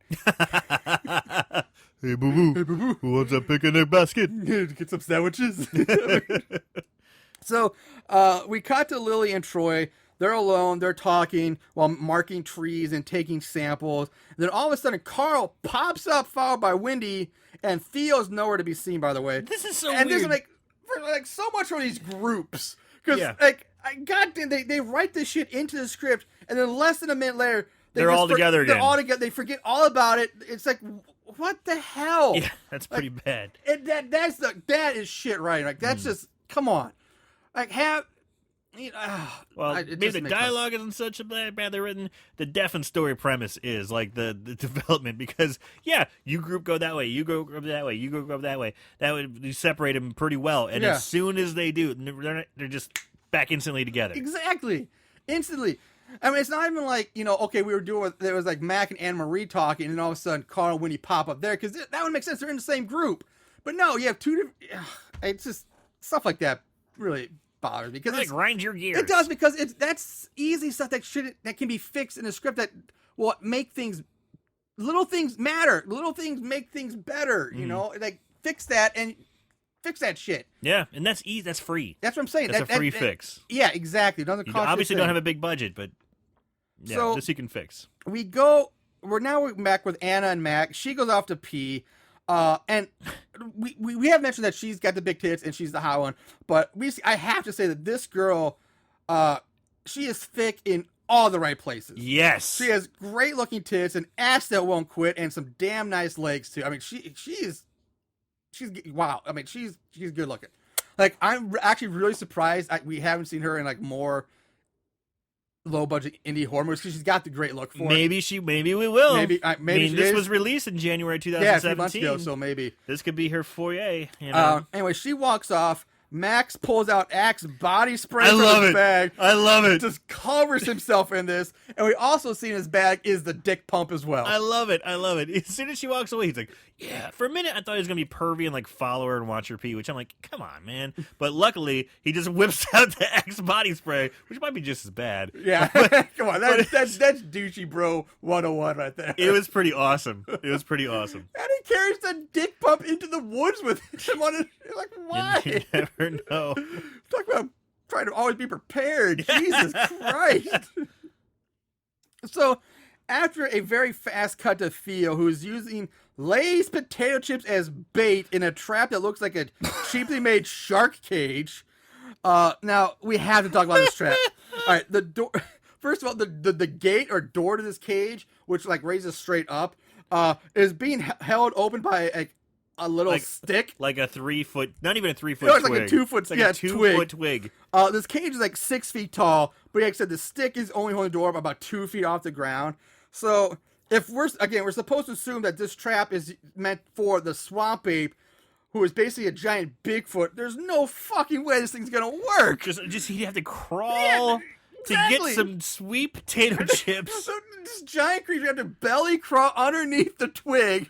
Hey, boo-boo. Hey, boo-boo. Who wants a picnic basket? Get some sandwiches. So we cut to Lily and Troy. They're alone. They're talking while marking trees and taking samples. And then all of a sudden, Carl pops up, followed by Wendy, and Theo's nowhere to be seen, by the way. This is so and weird. And this is so much for these groups. Because, Yeah. goddamn, they write this shit into the script, and then less than a minute later, They're all together again. They're all together. They forget all about it. It's like, what the hell? Yeah, that's pretty bad. That is shit writing. Like, that's just, come on. Like, Well, it maybe just the makes dialogue isn't such a badly written. The definite story premise is like the development, because you group go that way, you go that way, you go that way. That would you separate them pretty well, and Yeah. as soon as they do, they're just back instantly together. Exactly. Instantly. I mean, it's not even like, okay, there was like Mac and Anne Marie talking, and all of a sudden Carl and Winnie pop up there, because that would make sense. They're in the same group. But no, you have two different. It's just stuff like that really bothers me. Because It grinds your gears. It does, because that's easy stuff that can be fixed in a script that will make things. Little things matter. Little things make things better. Like fix that and fix that shit. Yeah, and that's easy. That's free. That's what I'm saying. That's a free fix. Yeah, exactly. It doesn't You cost obviously you a don't thing. have a big budget, but So- this you can fix. We're back with Anna and Mac. She goes off to pee. And we have mentioned that she's got the big tits and she's the hot one, but I have to say that this girl, she is thick in all the right places. Yes. She has great looking tits, an ass that won't quit, and some damn nice legs too. I mean, she's wow. I mean, she's good looking. Like, I'm actually really surprised we haven't seen her in like more low budget indie horror movies, because she's got the great look for it. Maybe we will. Maybe she this is. was released in January Yeah, a few 2017. months ago, so maybe. This could be her foyer. Anyway, she walks off. Max pulls out Axe body spray I from love his it. bag. I love it. Just covers himself in this. And we also see in his bag is the dick pump as well. I love it. As soon as she walks away, he's like, yeah. For a minute, I thought he was going to be pervy and like follow her and watch her pee, which I'm like, come on, man. But luckily, he just whips out the Axe body spray, which might be just as bad. Yeah. Come on. That's douchey bro 101 right there. It was pretty awesome. And he carries the dick pump into the woods with him on it. You're like, why? You never know. Talk about trying to always be prepared. Jesus Christ. So, after a very fast cut to Theo, who is using Lay's potato chips as bait in a trap that looks like a cheaply made shark cage. Now, we have to talk about this trap. All right, the door. First of all, the gate or door to this cage, which like raises straight up, is being held open by a little stick. Like a 3 foot, not even a 3 foot No, it's twig. like a 2 foot, It's like yeah, a 2 twig. foot twig. This cage is like 6 feet tall, but like I said, the stick is only holding the door up about 2 feet off the ground. So if we're supposed to assume that this trap is meant for the Swamp Ape, who is basically a giant Bigfoot, there's no fucking way this thing's gonna work. Just he'd have to crawl to get some sweet potato chips. So this giant creature had to belly crawl underneath the twig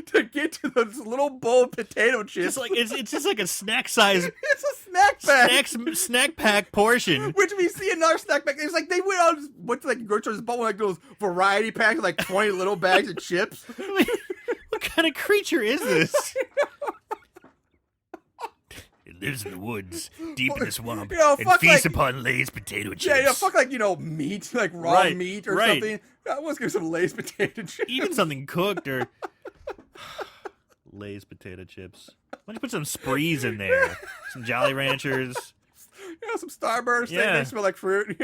to get to this little bowl of potato chips. Just like it's just like a snack size It's a snack bag. snack pack portion. Which we see another snack bag. It's like they went to like grocery stores, bought one like those variety packs with like 20 little bags of chips. What kind of creature is this? It lives in the woods, deep in the swamp, and fuck feasts like- upon Lay's potato chips. Yeah, fuck like, meat, like raw Right, meat or right. something. I was getting some Lay's potato chips. Even something cooked or Lay's potato chips. Why don't you put some Sprees in there? Some Jolly Ranchers. Some Starburst. Yeah. They smell like fruit.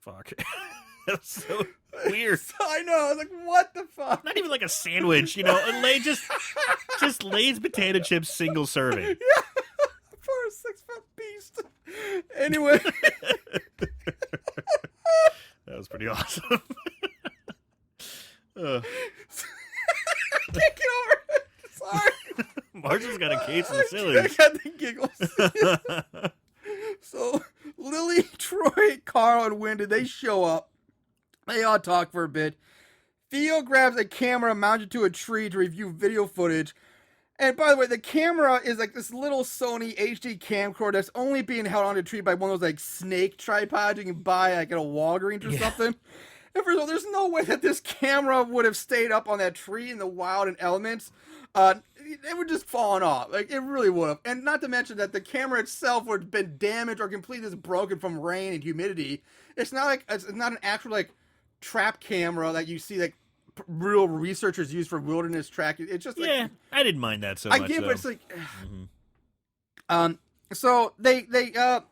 Fuck. That's so weird. I know. I was like, what the fuck? Not even like a sandwich, a Lay just Lay's potato chips single serving. For a 6-foot beast. Anyway. That was pretty awesome. Can't get over it. Sorry. Marshall's got a face and the I sillies. got the giggles. So Lily, Troy, Carl, and Wendy, they show up. They all talk for a bit. Theo grabs a camera mounted to a tree to review video footage. And by the way, the camera is like this little Sony HD camcorder that's only being held on a tree by one of those like snake tripods you can buy like at a Walgreens or something. And first of all, there's no way that this camera would have stayed up on that tree in the wild and elements. It would just fallen off. Like, it really would have. And not to mention that the camera itself would have been damaged or completely just broken from rain and humidity. It's not an actual like trap camera that you see like real researchers use for wilderness tracking. It's just like, Yeah, I didn't mind that so much. I get, though. but it's like, so they they go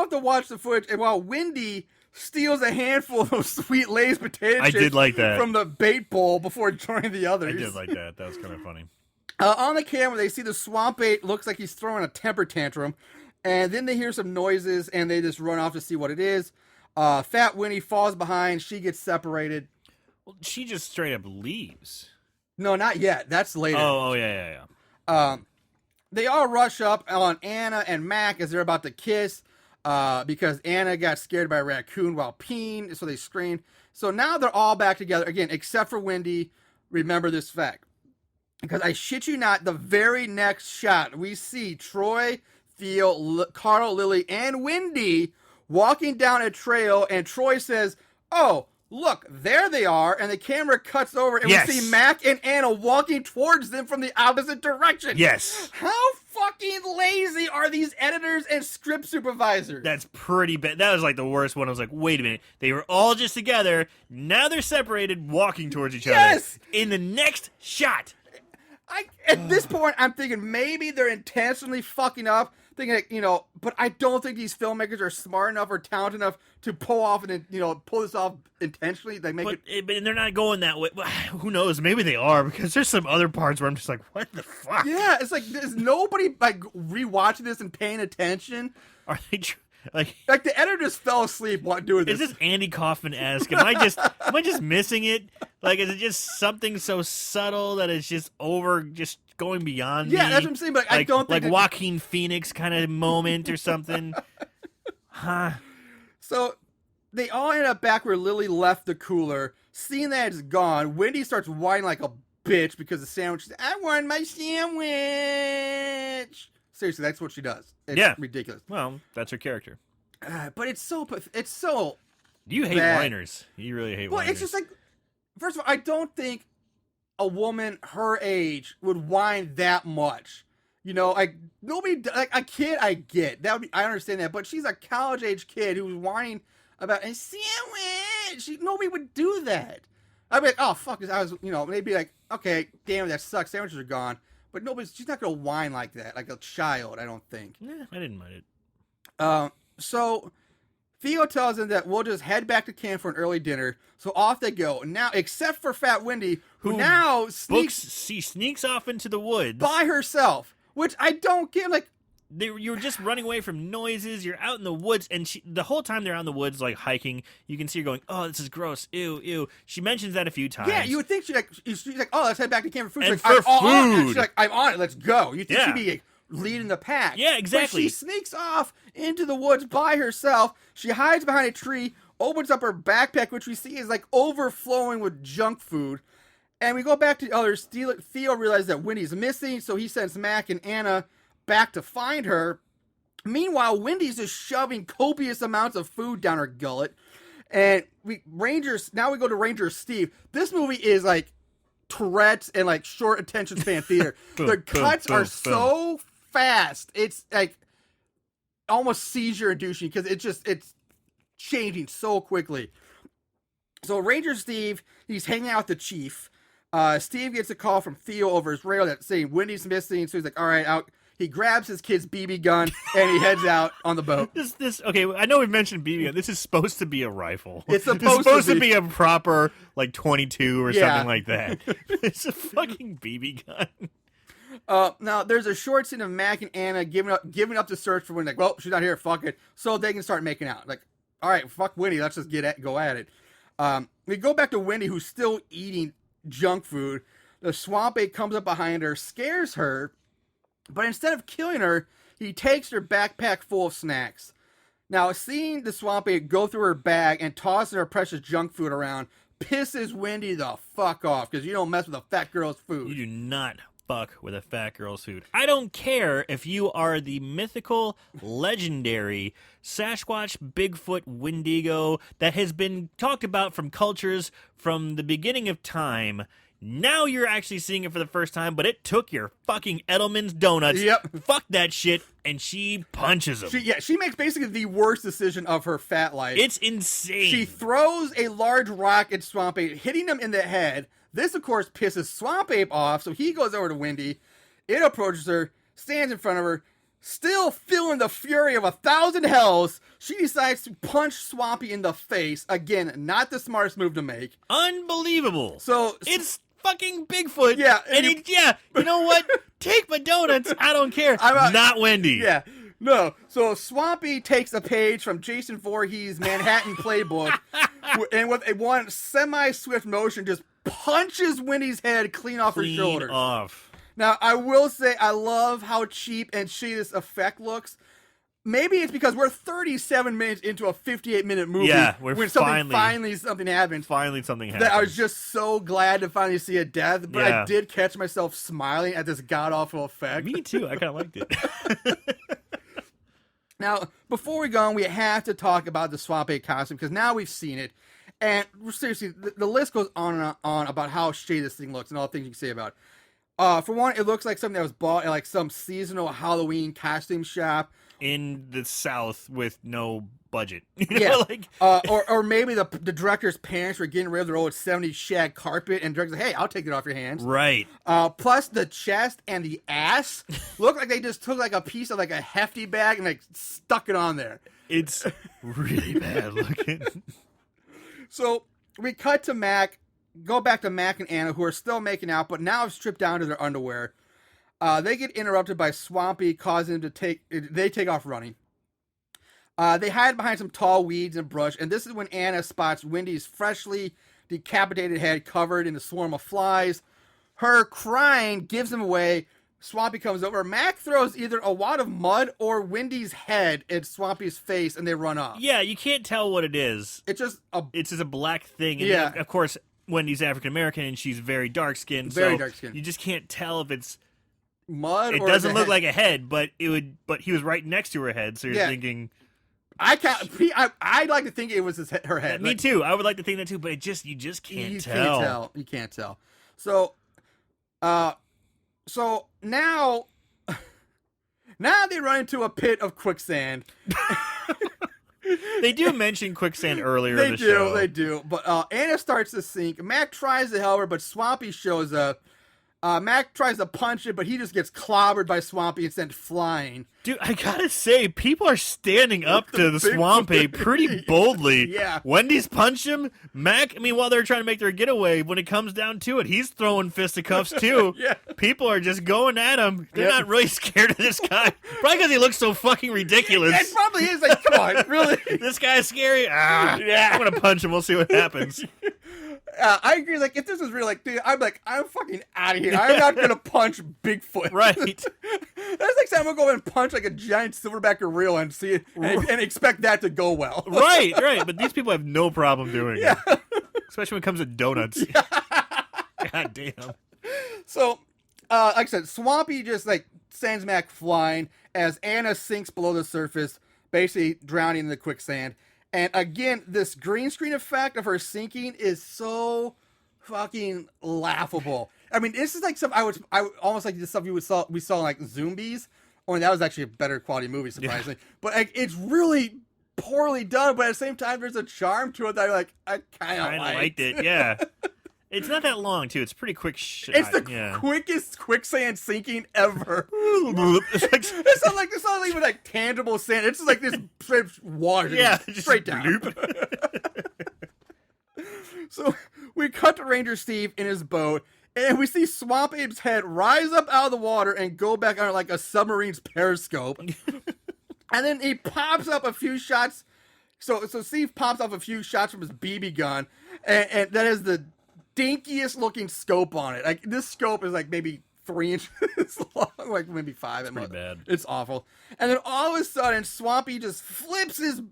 off to watch the footage, and while Wendy steals a handful of those sweet Lay's potato I chips did like that. from the bait bowl before joining the others. I did like that. That was kind of funny. On the camera, they see the Swamp Ape looks like he's throwing a temper tantrum, and then they hear some noises, and they just run off to see what it is. Fat Winnie falls behind. She gets separated. Well, she just straight up leaves. No, not yet. That's later. Oh, yeah. They all rush up on Anna and Mac as they're about to kiss because Anna got scared by a raccoon while peeing, so they screamed. So now they're all back together again, except for Wendy. Remember this fact. Because I shit you not, the very next shot, we see Troy, Theo, Carl, Lily, and Wendy walking down a trail, and Troy says, "Oh, look, there they are," and the camera cuts over, and Yes. we see Mac and Anna walking towards them from the opposite direction. Yes. How fucking lazy are these editors and script supervisors? That's pretty bad. That was like the worst one. I was like, wait a minute. They were all just together. Now they're separated, walking towards each Yes. other. In the next shot. At this point, I'm thinking maybe they're intentionally fucking up, thinking, like, but I don't think these filmmakers are smart enough or talented enough to pull this off intentionally. They make But they're not going that way. Who knows? Maybe they are, because there's some other parts where I'm just like, what the fuck? Yeah, it's like, is nobody like rewatching this and paying attention? Are they like the editor just fell asleep while doing this. Is this Andy Kaufman-esque? Am I just missing it? Like, is it just something so subtle that it's just going beyond me? Yeah, that's what I'm saying, but I don't think like Joaquin Phoenix kind of moment or something. Huh? So they all end up back where Lily left the cooler. Seeing that it's gone, Wendy starts whining like a bitch because the sandwich. I want my sandwich. Seriously, that's what she does. It's ridiculous. Well, that's her character. But it's so You hate bad. whiners. You really hate whiners. It's just like, first of all, I don't think a woman her age would whine that much. Like nobody, like a kid, I get that. I understand that, but she's a college age kid who's whining about a sandwich. Nobody would do that. I'd be like, oh fuck, I was, they'd be like, okay, damn, that sucks. Sandwiches are gone. But she's not gonna whine like that, like a child. I don't think. Nah, I didn't mind it. So Theo tells them that we'll just head back to camp for an early dinner. So off they go. Now, except for Fat Wendy, who now sneaks off into the woods by herself, which I don't get. Like, you were just running away from noises. You're out in the woods, and the whole time they're out in the woods, like hiking, you can see her going, "Oh, this is gross. Ew, ew." She mentions that a few times. yeah, you would think she's like, "Oh, let's head back to camp for food." And She's like, for food. She's like, "I'm on it. Let's go." You think Yeah. she'd be like, leading the pack? Yeah, exactly. But she sneaks off into the woods by herself. She hides behind a tree, opens up her backpack, which we see is like overflowing with junk food. And we go back to the others. Theo realizes that Wendy's missing, so he sends Mac and Anna back to find her. Meanwhile, Wendy's just shoving copious amounts of food down her gullet. And now we go to Ranger Steve. This movie is like Tourette's and like short attention span theater. The cuts are so fast. It's like almost seizure inducing because it's changing so quickly. So Ranger Steve, he's hanging out with the chief. Steve gets a call from Theo over his radio that's saying Wendy's missing. So he's like, all right, out. He grabs his kid's BB gun and he heads out on the boat. Okay, I know we mentioned BB gun. This is supposed to be a rifle. It's It's supposed to be a proper, like, 22 or something like that. It's a fucking BB gun. Now, there's a short scene of Mac and Anna giving up the search for Wendy. Like, well, she's not here, fuck it. So they can start making out. Like, all right, fuck Wendy, let's just go at it. We go back to Wendy, who's still eating junk food. The Swamp Ape comes up behind her, scares her, but instead of killing her, he takes her backpack full of snacks. Now, seeing the Swamp Ape go through her bag and toss her precious junk food around pisses Wendy the fuck off, because you don't mess with a fat girl's food. You do not fuck with a fat girl's food. I don't care if you are the mythical, legendary Sasquatch, Bigfoot, Wendigo that has been talked about from cultures from the beginning of time. Now you're actually seeing it for the first time, but it took your fucking Edelman's donuts. Yep. Fuck that shit, and she punches him. She makes basically the worst decision of her fat life. It's insane. She throws a large rock at Swamp Ape, hitting him in the head. This, of course, pisses Swamp Ape off, so he goes over to Wendy. It approaches her, stands in front of her. Still feeling the fury of 1,000 hells, she decides to punch Swampy in the face. Again, not the smartest move to make. Unbelievable. So it's fucking Bigfoot. Yeah, And you know what? Take my donuts. I don't care. Not Wendy. Yeah. No. So Swampy takes a page from Jason Voorhees' Manhattan Playbook and with a one semi-swift motion just punches Wendy's head clean off her shoulders. Off. Now, I will say I love how cheap and shitty this effect looks. Maybe it's because we're 37 minutes into a 58-minute movie. Yeah, when something happens. Finally something happens. That I was just so glad to finally see a death, but Yeah. I did catch myself smiling at this god-awful effect. Me too. I kind of liked it. Now, before we go on, we have to talk about the Swamp Ape costume, because now we've seen it. And seriously, the list goes on and on about how shitty this thing looks and all the things you can say about it. For one, it looks like something that was bought at like some seasonal Halloween costume shop. In the South with no budget. You know, Yeah. like... or maybe the director's parents were getting rid of their old 70s shag carpet, and the director's like, hey, I'll take it off your hands. Right. Plus the chest and the ass look like they just took like a piece of like a hefty bag and like stuck it on there. It's really bad looking. So we cut to Mac, go back to Mac and Anna, who are still making out, but now have stripped down to their underwear. They get interrupted by Swampy, causing them to take off running. They hide behind some tall weeds and brush, and this is when Anna spots Wendy's freshly decapitated head covered in a swarm of flies. Her crying gives them away. Swampy comes over. Mac throws either a wad of mud or Wendy's head at Swampy's face, and they run off. Yeah, you can't tell what it is. It's just a black thing. And Yeah. Of course, Wendy's African American, and she's very dark skinned. Very dark-skinned. You just can't tell if it's. mud. It or doesn't the look head. like a head, but it would. But he was right next to her head, so you're Yeah. thinking. I'd like to think it was her head. Me Like, too. I would like to think that too, but you just can't you tell. You can't tell. So, so now they run into a pit of quicksand. They do mention quicksand earlier in the show. They do. But Anna starts to sink. Mac tries to help her, but Swampy shows up. Mac tries to punch it, but he just gets clobbered by Swampy and sent flying. Dude, I gotta say, people are standing up to the Swamp Ape pretty boldly. Yeah. Wendy's punched him. Mac, I mean, while they're trying to make their getaway, when it comes down to it, he's throwing fisticuffs too. Yeah. People are just going at him. They're Yep. not really scared of this guy. Probably because he looks so fucking ridiculous. It probably is like, come on, really? This guy's scary. Yeah. I'm gonna punch him. We'll see what happens. I agree. Like, if this was real, like, dude, I'm fucking out of here. I'm not gonna punch Bigfoot. Right. That's like saying I'm gonna go and punch like a giant silverback gorilla and see it and expect that to go well. Right. But these people have no problem doing Yeah. it. Especially when it comes to donuts. God damn. So, like I said, Swampy just like sends Mac flying as Anna sinks below the surface, basically drowning in the quicksand. And again, this green screen effect of her sinking is so fucking laughable. I mean, this is like some I would almost like the stuff we saw in like Zombies. Only that was actually a better quality movie, surprisingly. But like, it's really poorly done. But at the same time, there's a charm to it that I kind of liked it. Yeah. It's not that long too. It's a pretty quick shot. It's the quickest quicksand sinking ever. It's like, It's not even like tangible sand. It's just like this straight water. yeah, just straight down. So we cut to Ranger Steve in his boat, and we see Swamp Ape's head rise up out of the water and go back on like a submarine's periscope. And then he pops up a few shots. So Steve pops off a few shots from his BB gun, and that is the dinkiest looking scope on it. Like this scope is like maybe 3 inches long, like maybe 5. Pretty bad. It's awful. And then all of a sudden, Swampy just flips his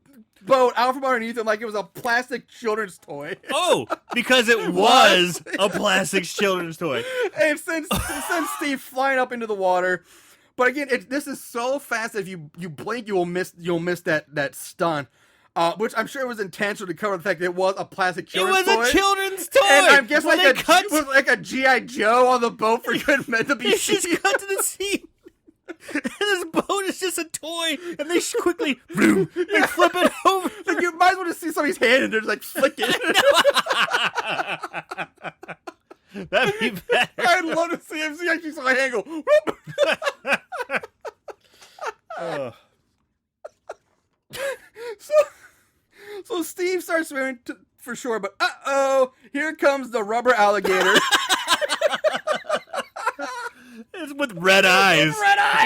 boat out from underneath him like it was a plastic children's toy. Oh, because it was a plastic children's toy. And it sends Steve flying up into the water. But again, this is so fast that if you blink, you'll miss that stunt. Which I'm sure was intentional to cover the fact that it was a plastic children's toy. It was a children's toy. And I guess When it cut- was like a G.I. Joe on the boat for good men to be They seen. just cut to the scene. And this boat is just a toy, and they quickly boom, they flip it over. Like you might as well just see somebody's hand and they're just like flicking. That'd be better. I'd love to see him see actually saw a hand go. Whoop. Ugh. So Steve starts swimming for sure, but here comes the rubber alligator. It's with red eyes.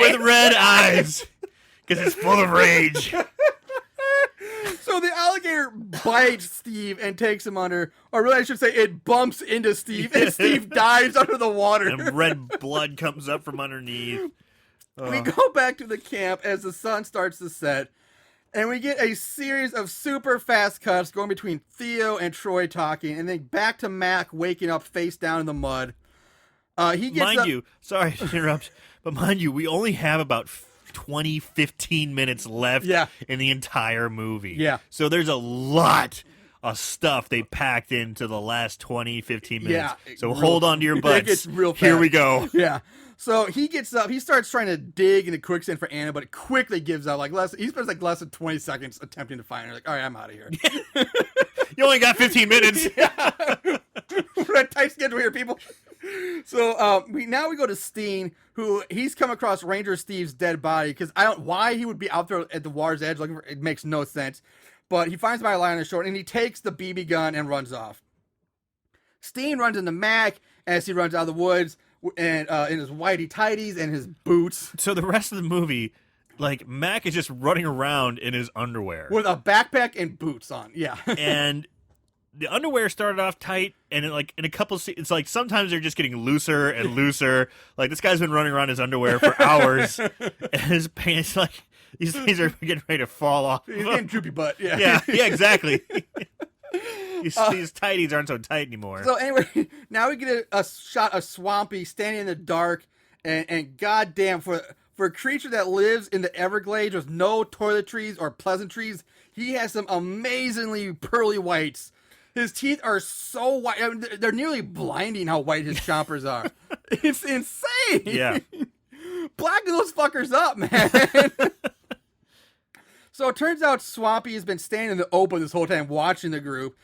With red eyes. Because it's full of rage. So the alligator bites Steve and takes him under, or really I should say it bumps into Steve and Steve dives under the water. And red blood comes up from underneath. We go back to the camp as the sun starts to set, and we get a series of super fast cuts going between Theo and Troy talking, and then back to Mac waking up face down in the mud. He gets Mind you, sorry to interrupt, but mind you, we only have about 15 minutes left in the entire movie. Yeah. So there's a lot of stuff they packed into the last 15 minutes. Yeah. So hold on to your butts. It gets real fast. Here we go. Yeah. So he gets up. He starts trying to dig into quicksand for Anna, but it quickly gives up. He spends like less than 20 seconds attempting to find her. Like, all right, I'm out of here. You only got 15 minutes. We're on a tight schedule here, people. So we go to Steen, who he's come across Ranger Steve's dead body because why he would be out there at the water's edge looking for it makes no sense. But he finds by a line on his shore and he takes the BB gun and runs off. Steen runs into Mac as he runs out of the woods and in his whitey tighties and his boots. So the rest of the movie, like Mac is just running around in his underwear with a backpack and boots on. Yeah. And the underwear started off tight, and in a couple, it's like sometimes they're just getting looser and looser. Like this guy's been running around in his underwear for hours, and his pants these things are getting ready to fall off. He's getting droopy butt. Yeah, exactly. These tighties aren't so tight anymore. So anyway, now we get a shot of Swampy standing in the dark, and goddamn, for a creature that lives in the Everglades with no toiletries or pleasantries, he has some amazingly pearly whites. His teeth are so white. I mean, they're nearly blinding how white his chompers are. It's insane. Yeah. Blacken those fuckers up, man. So it turns out Swampy has been standing in the open this whole time watching the group.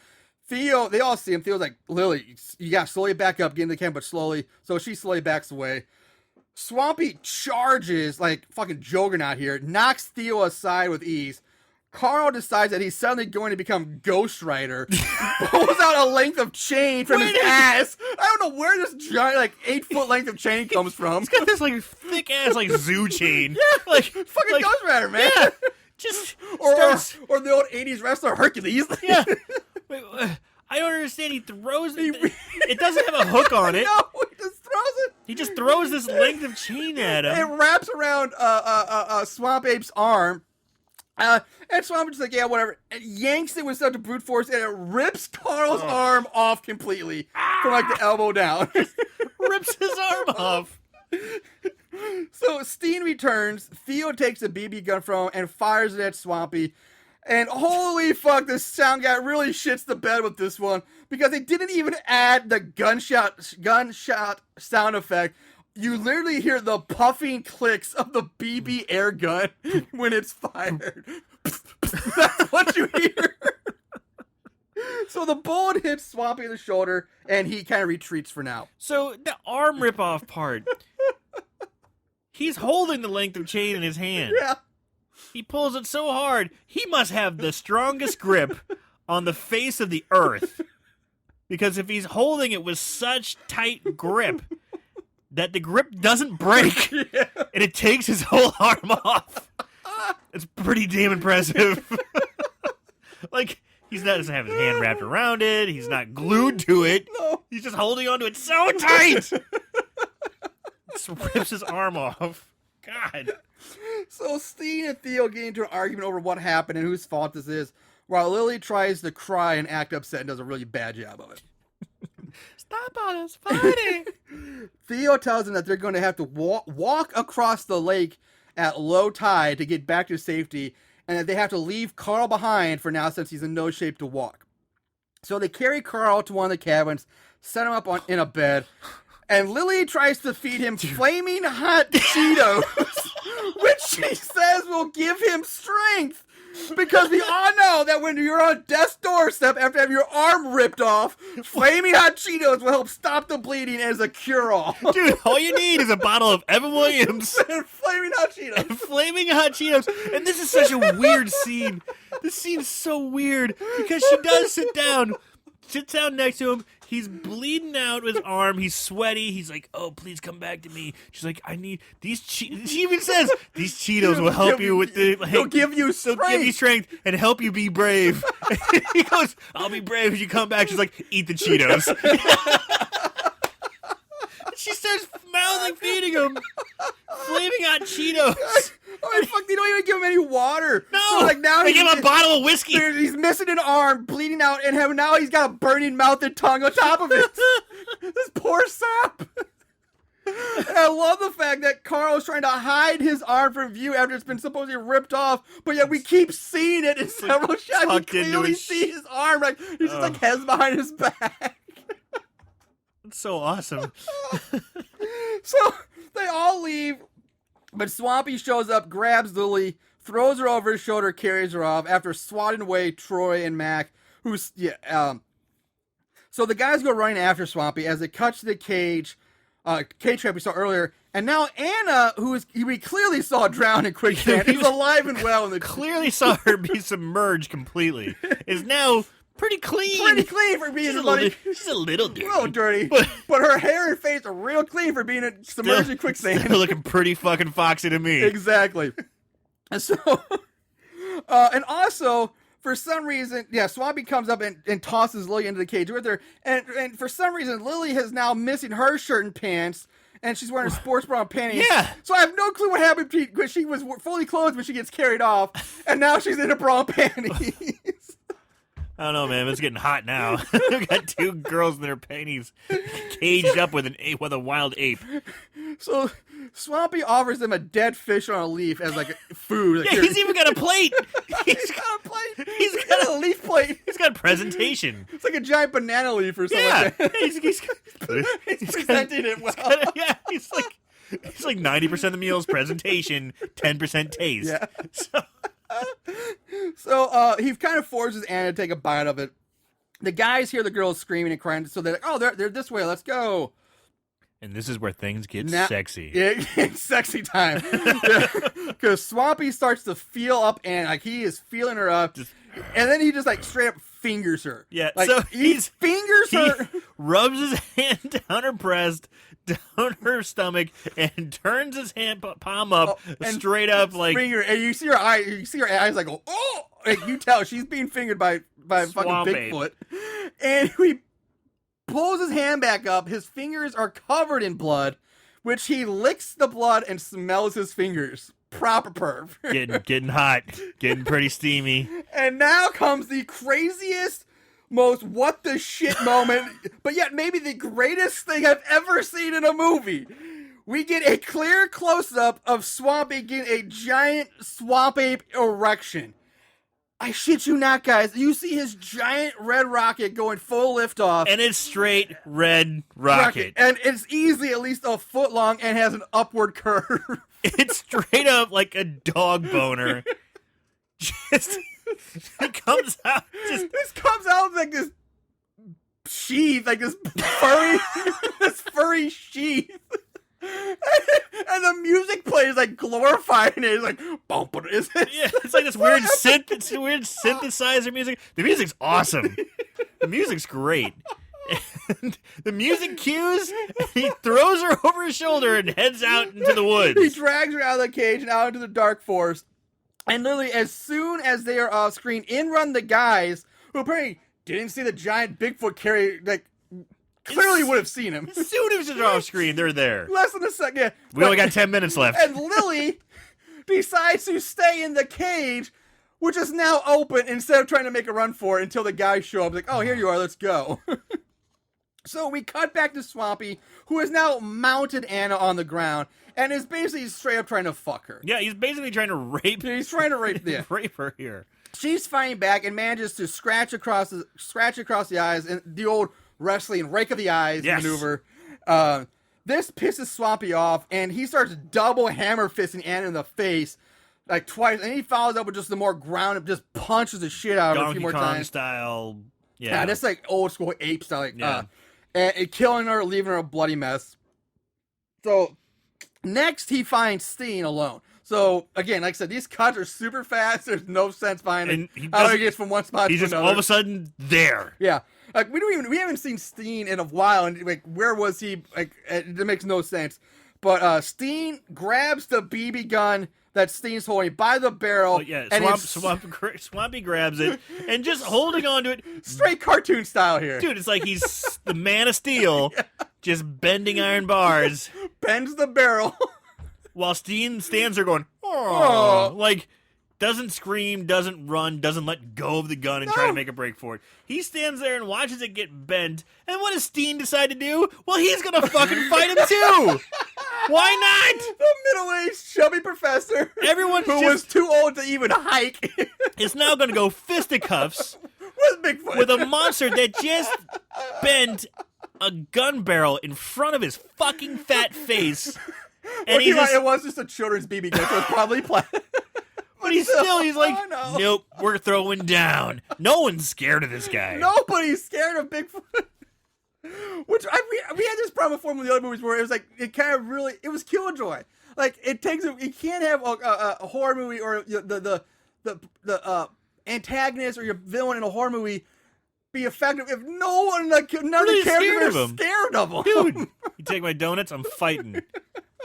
Theo, they all see him. Theo's like, Lily, you got to slowly back up, get in the camp, but slowly. So she slowly backs away. Swampy charges like fucking Juggernaut here, knocks Theo aside with ease. Carl decides that he's suddenly going to become Ghost Rider, pulls out a length of chain from his ass. I don't know where this giant, like 8-foot length of chain comes from. He's got this like thick ass like zoo chain. Yeah, like fucking Ghost Rider, man. Yeah, just or starts. or the old '80s wrestler Hercules. Yeah. Wait, I don't understand. He throws it. It doesn't have a hook on it. No, he just throws it. He just throws this length of chain at him. It wraps around Swamp Ape's arm. And Swamp is like, yeah, whatever. And yanks it with such a brute force, and it rips Carl's arm off completely from like the elbow down. Rips his arm off. So Steen returns. Theo takes a BB gun from him and fires it at Swampy. And holy fuck, this sound guy really shits the bed with this one because they didn't even add the gunshot sound effect. You literally hear the puffing clicks of the BB air gun when it's fired. That's what you hear. So the bullet hits Swampy in the shoulder, and he kind of retreats for now. So the arm rip-off part, he's holding the length of chain in his hand. Yeah. He pulls it so hard, he must have the strongest grip on the face of the earth. Because if he's holding it with such tight grip that the grip doesn't break, and it takes his whole arm off, it's pretty damn impressive. Like, he doesn't have his hand wrapped around it. He's not glued to it. No. He's just holding onto it so tight. Just rips his arm off. God. So Steen and Theo get into an argument over what happened and whose fault this is, while Lily tries to cry and act upset and does a really bad job of it. Stop all this fighting. Theo tells them that they're going to have to walk across the lake at low tide to get back to safety, and that they have to leave Carl behind for now since he's in no shape to walk. So they carry Carl to one of the cabins, set him up in a bed, and Lily tries to feed him flaming hot Cheetos, which she says will give him strength. Because we all know that when you're on death's doorstep after having your arm ripped off, flaming hot Cheetos will help stop the bleeding as a cure-all. Dude, all you need is a bottle of Evan Williams. And flaming hot Cheetos. And flaming hot Cheetos. And this is such a weird scene. This scene's so weird because she does sits down next to him. He's bleeding out his arm. He's sweaty. He's like, oh, please come back to me. She's like, I need these Cheetos. She even says, these Cheetos will help you with the... Like, they'll give you strength. They'll give you strength and help you be brave. He goes, I'll be brave if you come back. She's like, eat the Cheetos. She starts mouthing feeding him flaming hot Cheetos. Oh, fuck, they don't even give him any water. No, so, like, now they give him a bottle of whiskey. He's missing an arm, bleeding out, and now he's got a burning mouth and tongue on top of it. This poor sap. And I love the fact that Carl's trying to hide his arm from view after it's been supposedly ripped off, but yet we keep seeing it in several shots. You clearly see his arm, like he's just like heads behind his back. It's so awesome. So they all leave, but Swampy shows up, grabs Lily, throws her over his shoulder, carries her off after swatting away Troy and Mac, so the guys go running after Swampy as they cut to the cage trap we saw earlier, and now Anna, we clearly saw drown in quicksand, is alive and well in the clearly saw her be submerged completely, is now pretty clean. Pretty clean for being she's a little dirty. A little dirty. But her hair and face are real clean for being submerged in quicksand. Still looking pretty fucking foxy to me. Exactly. And so, and also, for some reason, Swampy comes up and tosses Lily into the cage with her. And for some reason, Lily is now missing her shirt and pants. And she's wearing sports bra and panties. Yeah. So I have no clue what happened because she was fully clothed when she gets carried off. And now she's in a bra and panties. I don't know, man. It's getting hot now. We've got two girls in their panties caged up with a wild ape. So Swampy offers them a dead fish on a leaf as like food. Like, yeah, he's even got a plate. He's got a plate. He's got a leaf plate. He's got a presentation. It's like a giant banana leaf or something. Yeah, like that. he's presenting it well. He's like 90% of the meal is presentation, 10% taste. Yeah. So he kind of forces Anna to take a bite of it. The guys hear the girls screaming and crying, so they're like, "Oh, they're this way. Let's go." And this is where things get sexy. Yeah, it's sexy time. Because Swampy starts to feel up Anna, like he is feeling her up, and then he just like straight up fingers her. Yeah, like, so he fingers her. Rubs his hand down her breast, down her stomach, and turns his hand palm up straight up like finger. And you see her eye. You see her eyes like, oh, like you tell she's being fingered by fucking Bigfoot. And he pulls his hand back up. His fingers are covered in blood, which he licks the blood and smells his fingers. Proper perv. Getting hot, getting pretty steamy. And now comes the craziest, most what the shit moment, but yet maybe the greatest thing I've ever seen in a movie. We get a clear close-up of Swamp Ape getting a giant Swamp Ape erection. I shit you not, guys. You see his giant red rocket going full liftoff. And it's straight red rocket. And it's easily at least a foot long and has an upward curve. It's straight up like a dog boner. It comes out. This comes out like this sheath, like this furry sheath. And the music plays like glorifying it. It's like, bump it. Yeah, it's like this weird synthesizer music. The music's awesome. The music's great. And the music cues, and he throws her over his shoulder and heads out into the woods. He drags her out of the cage and out into the dark forest. And literally, as soon as they are off screen, in run the guys who apparently didn't see the giant Bigfoot clearly would have seen him. As soon as it's off screen, they're there. Less than a second. Yeah. We only got 10 minutes left. And Lily decides to stay in the cage, which is now open, instead of trying to make a run for it until the guys show up. Like, oh, here you are, let's go. So we cut back to Swampy, who has now mounted Anna on the ground and is basically straight up trying to fuck her. Yeah, he's basically trying to rape. He's trying to rape rape her here. She's fighting back and manages to scratch across the eyes, and the old wrestling rake of the eyes maneuver. This pisses Swampy off, and he starts double hammer fisting Anna in the face like twice, and he follows up with just the more ground and just punches the shit out of her a few more Donkey Kong times. style. Yeah, that's like old school ape style. Like, and killing her, leaving her a bloody mess. So next, he finds Steen alone. So again, like I said, these cuts are super fast. There's no sense behind it. How he gets from one spot to he's just another. all of a sudden there. Yeah, like we haven't seen Steen in a while, and like where was he? Like it makes no sense. But Steen grabs the BB gun that Steen's holding by the barrel. And Swampy grabs it and just holding on to it. Straight cartoon style here. Dude, it's like he's the Man of Steel, just bending iron bars. Bends the barrel. While Steen stands there going, oh, like, doesn't scream, doesn't run, doesn't let go of the gun and try to make a break for it. He stands there and watches it get bent. And what does Steen decide to do? Well, he's going to fucking fight him too. Why not? The middle-aged chubby professor who was too old to even hike is now going to go fisticuffs with Bigfoot. With a monster that just bent a gun barrel in front of his fucking fat face. And it was just a children's BB gun, so it was probably plastic. But he's like, nope, we're throwing down. No one's scared of this guy. Nobody's scared of Bigfoot. Which we had this problem before with the other movies where it was like it was Killjoy. Like you can't have a horror movie or the antagonist or your villain in a horror movie be effective if none of the characters are scared of him. Dude, you take my donuts, I'm fighting.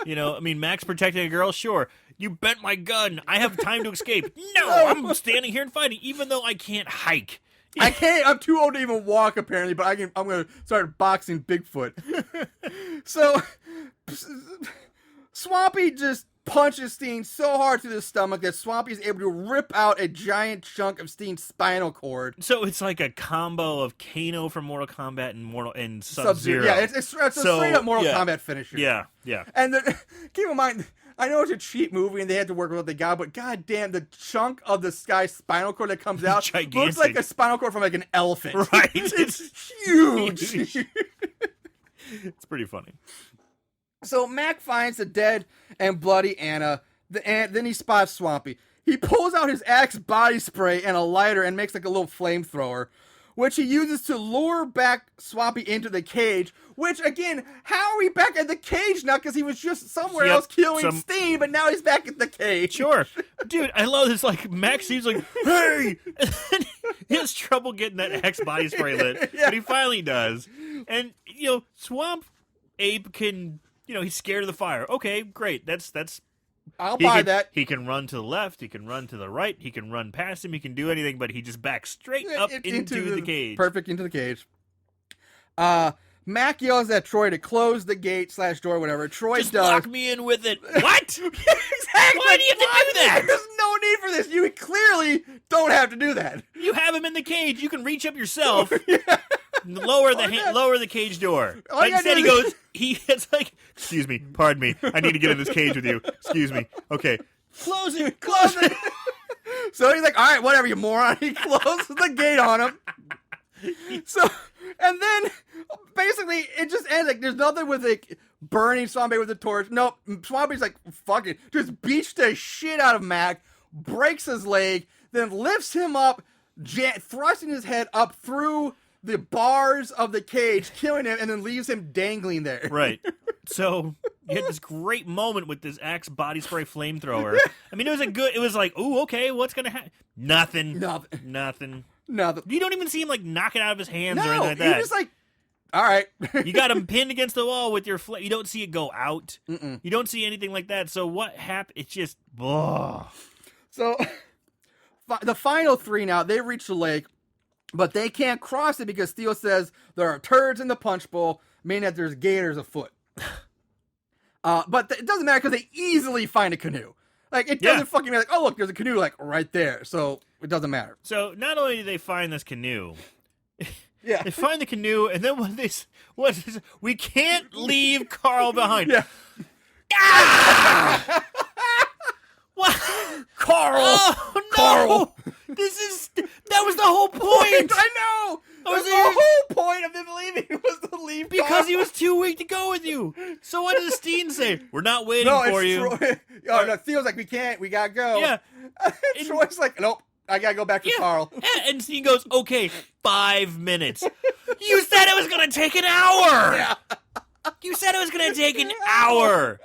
You know, I mean, Max protecting a girl, sure. You bent my gun. I have time to escape. No, I'm standing here and fighting, even though I can't hike. I can't. I'm too old to even walk, apparently, but I'm going to start boxing Bigfoot. So, Swampy just punches Steen so hard through the stomach that Swampy is able to rip out a giant chunk of Steen's spinal cord. So it's like a combo of Kano from Mortal Kombat and Sub-Zero. Yeah, it's a straight up Mortal Kombat finisher. Yeah. And keep in mind, I know it's a cheap movie and they had to work with what they got, but goddamn, the chunk of the guy's spinal cord that comes out looks like a spinal cord from like an elephant. Right. It's huge. It's pretty funny. So Mac finds the dead and bloody Anna, then he spots Swampy. He pulls out his Axe body spray and a lighter and makes like a little flamethrower, which he uses to lure back Swampy into the cage, which, again, how are we back at the cage now? Because he was just somewhere else killing Steen, but now he's back at the cage. Sure. Dude, I love this, like, Max seems like, hey! He has trouble getting that Axe body spray lit, but he finally does. And, Swamp Ape can... he's scared of the fire. Okay, great. That's. I'll buy that. He can run to the left. He can run to the right. He can run past him. He can do anything, but he just backs straight up into the cage. Perfect into the cage. Mac yells at Troy to close the gate / door, whatever. Troy just does. Lock me in with it. What? Exactly. Why do you have to do that? There's no need for this. You clearly don't have to do that. You have him in the cage. You can reach up yourself. Lower the cage door. But instead it's like, excuse me, pardon me, I need to get in this cage with you. Excuse me. Okay. Close it. So he's like, all right, whatever, you moron. He closes the gate on him. So, and then basically it just ends like there's nothing with like burning Swampy with a torch. Nope. Swampy's like, fuck it. Just beats the shit out of Mac, breaks his leg, then lifts him up, thrusting his head up through the bars of the cage, killing him, and then leaves him dangling there. Right. So you had this great moment with this Axe body spray flamethrower. I mean, it was like, ooh, okay, what's gonna happen? Nothing. You don't even see him like knock it out of his hands or anything like that. He's just like, all right. You got him pinned against the wall with your you don't see it go out. Mm-mm. You don't see anything like that. So what happened? It's just, ugh. So the final three now, they reach the lake. But they can't cross it because Theo says there are turds in the punch bowl, meaning that there's gators afoot. But it doesn't matter because they easily find a canoe. Like, it doesn't fucking be like, oh, look, there's a canoe, like, right there. So it doesn't matter. So not only do they find this canoe, Yeah. they find the canoe, and then we can't leave Carl behind. Yeah. Ah! What? Carl! Oh, no! Carl! That was the whole point! I know! That was the whole point of them leaving was to leave Because Carl. he was too weak to go with you. So what does Steen say? We're not waiting for you. Troy. Oh, no, Theo's like, we gotta go. Yeah. Troy's like, nope, I gotta go back to Carl. Yeah, and Steen goes, okay, 5 minutes. You said it was going to take an hour. Yeah. You said it was going to take an hour.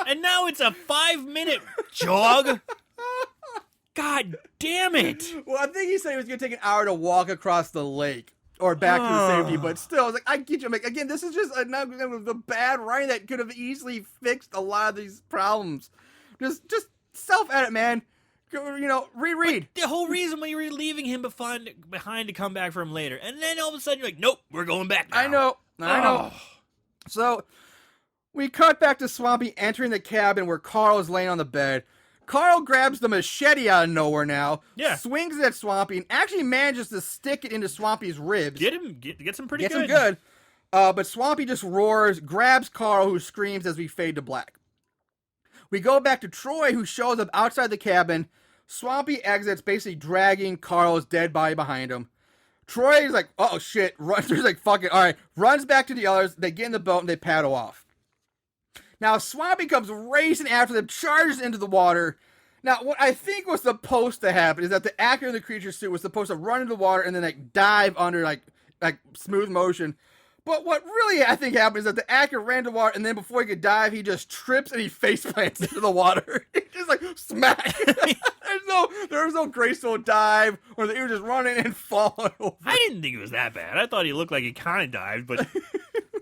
And now it's a 5-minute jog. God damn it. Well, I think he said he was gonna take an hour to walk across the lake or back to the safety, but still, I was like, I get you. I'm like, again, this is just the bad writing that could have easily fixed a lot of these problems. Just self-edit, man. Reread. The whole reason why you were leaving him behind to come back for him later. And then all of a sudden you're like, nope, we're going back now. I know. So we cut back to Swampy entering the cabin where Carl is laying on the bed. Carl grabs the machete out of nowhere now, swings it at Swampy, and actually manages to stick it into Swampy's ribs. Gets him pretty good. Gets him good. But Swampy just roars, grabs Carl, who screams as we fade to black. We go back to Troy, who shows up outside the cabin. Swampy exits, basically dragging Carl's dead body behind him. Troy is like, oh shit, runs. He's like, fuck it, all right. Runs back to the others. They get in the boat and they paddle off. Now, Swampy comes racing after them, charges into the water. Now, what I think was supposed to happen is that the actor in the creature suit was supposed to run into the water and then, like, dive under, like smooth motion. But what really, I think, happened is that the actor ran into the water, and then before he could dive, he just trips and he face plants into the water. He just, like, smack. There was no graceful dive, or he was just running and falling over. I didn't think it was that bad. I thought he looked like he kind of dived, but...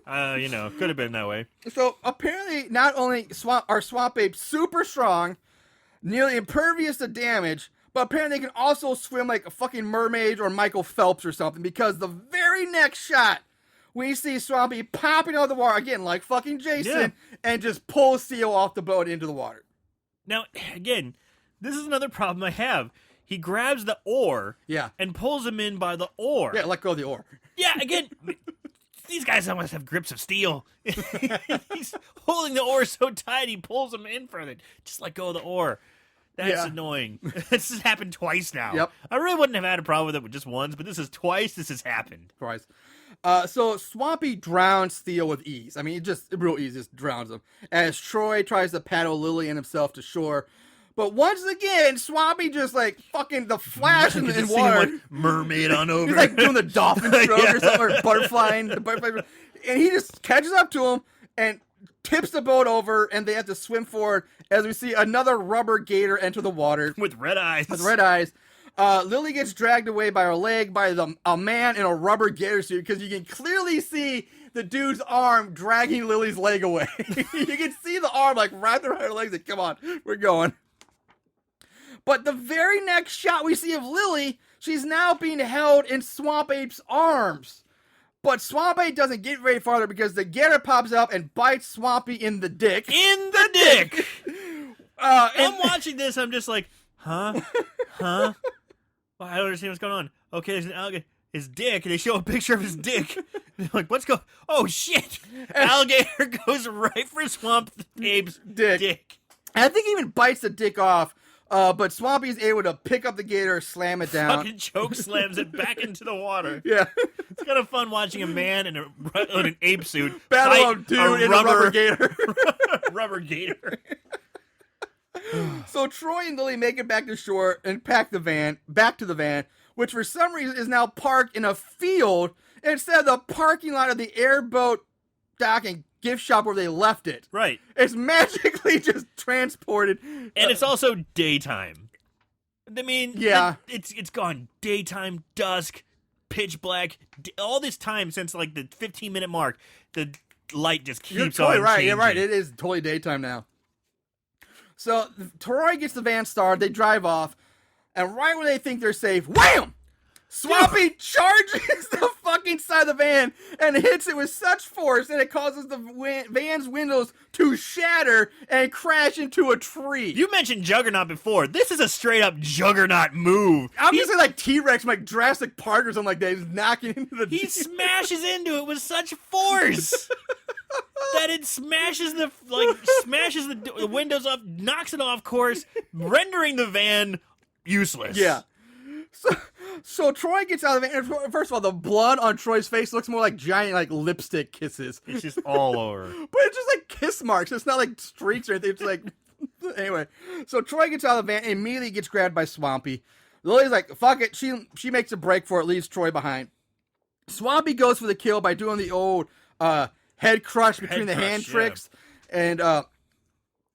could have been that way. So apparently, not only are Swamp Apes super strong, nearly impervious to damage, but apparently they can also swim like a fucking mermaid or Michael Phelps or something. Because the very next shot, we see Swampy popping out of the water again, like fucking Jason, and just pulls Theo off the boat into the water. Now, again, this is another problem I have. He grabs the oar, and pulls him in by the oar. Yeah, let go of the oar. Yeah, again. These guys almost have grips of steel. He's holding the oar so tight he pulls them in further. Just let go of the oar. That's annoying. This has happened twice now. Yep. I really wouldn't have had a problem with it with just once, but this is twice this has happened. Twice. So Swampy drowns Theo with ease. I mean, it real easy, just drowns him. As Troy tries to paddle Lily and himself to shore. But once again, Swampy just like fucking the flash in water. Him, like, mermaid on over. He's like doing the dolphin stroke or something, or butterflying. And he just catches up to him and tips the boat over, and they have to swim forward as we see another rubber gator enter the water. With red eyes. Lily gets dragged away by her leg by a man in a rubber gator suit because you can clearly see the dude's arm dragging Lily's leg away. You can see the arm like wrapped around her legs. Like, come on, we're going. But the very next shot we see of Lily, she's now being held in Swamp Ape's arms. But Swamp Ape doesn't get very farther because the gator pops up and bites Swampy in the dick. In the dick! I'm watching this, I'm just like, huh? Well, I don't understand what's going on. Okay, there's an alligator. His dick, and they show a picture of his dick. They're like, let's go. Oh, shit! Alligator goes right for Swamp Ape's dick. And I think he even bites the dick off. But Swampy's able to pick up the gator, slam it down. Fucking choke slams it back into the water. Yeah. It's kind of fun watching a man in an ape suit battle a dude in a rubber gator. Rubber gator. So Troy and Lily make it back to shore and back to the van, which for some reason is now parked in a field instead of the parking lot of the airboat dock and gift shop where they left it. Right. It's magically just transported. And it's also daytime. I mean, it's gone daytime, dusk, pitch black, all this time since like the 15-minute mark, the light just keeps You're totally on right. changing. You're right. It is totally daytime now. So Troy gets the van started. They drive off. And right when they think they're safe, wham! Swampy charges the fucking side of the van and hits it with such force that it causes the van's windows to shatter and crash into a tree. You mentioned Juggernaut before. This is a straight up Juggernaut move. I'm gonna say like T-Rex, like Jurassic Park or something like that. He's knocking into the. He smashes into it with such force that it smashes the windows up, knocks it off course, rendering the van useless. Yeah. So Troy gets out of the van. And first of all, the blood on Troy's face looks more like giant like lipstick kisses. It's just all over. But it's just like kiss marks. It's not like streaks or anything. It's like anyway. So Troy gets out of the van and immediately gets grabbed by Swampy. Lily's like, fuck it. She makes a break for it, leaves Troy behind. Swampy goes for the kill by doing the old head crush between the hand tricks. And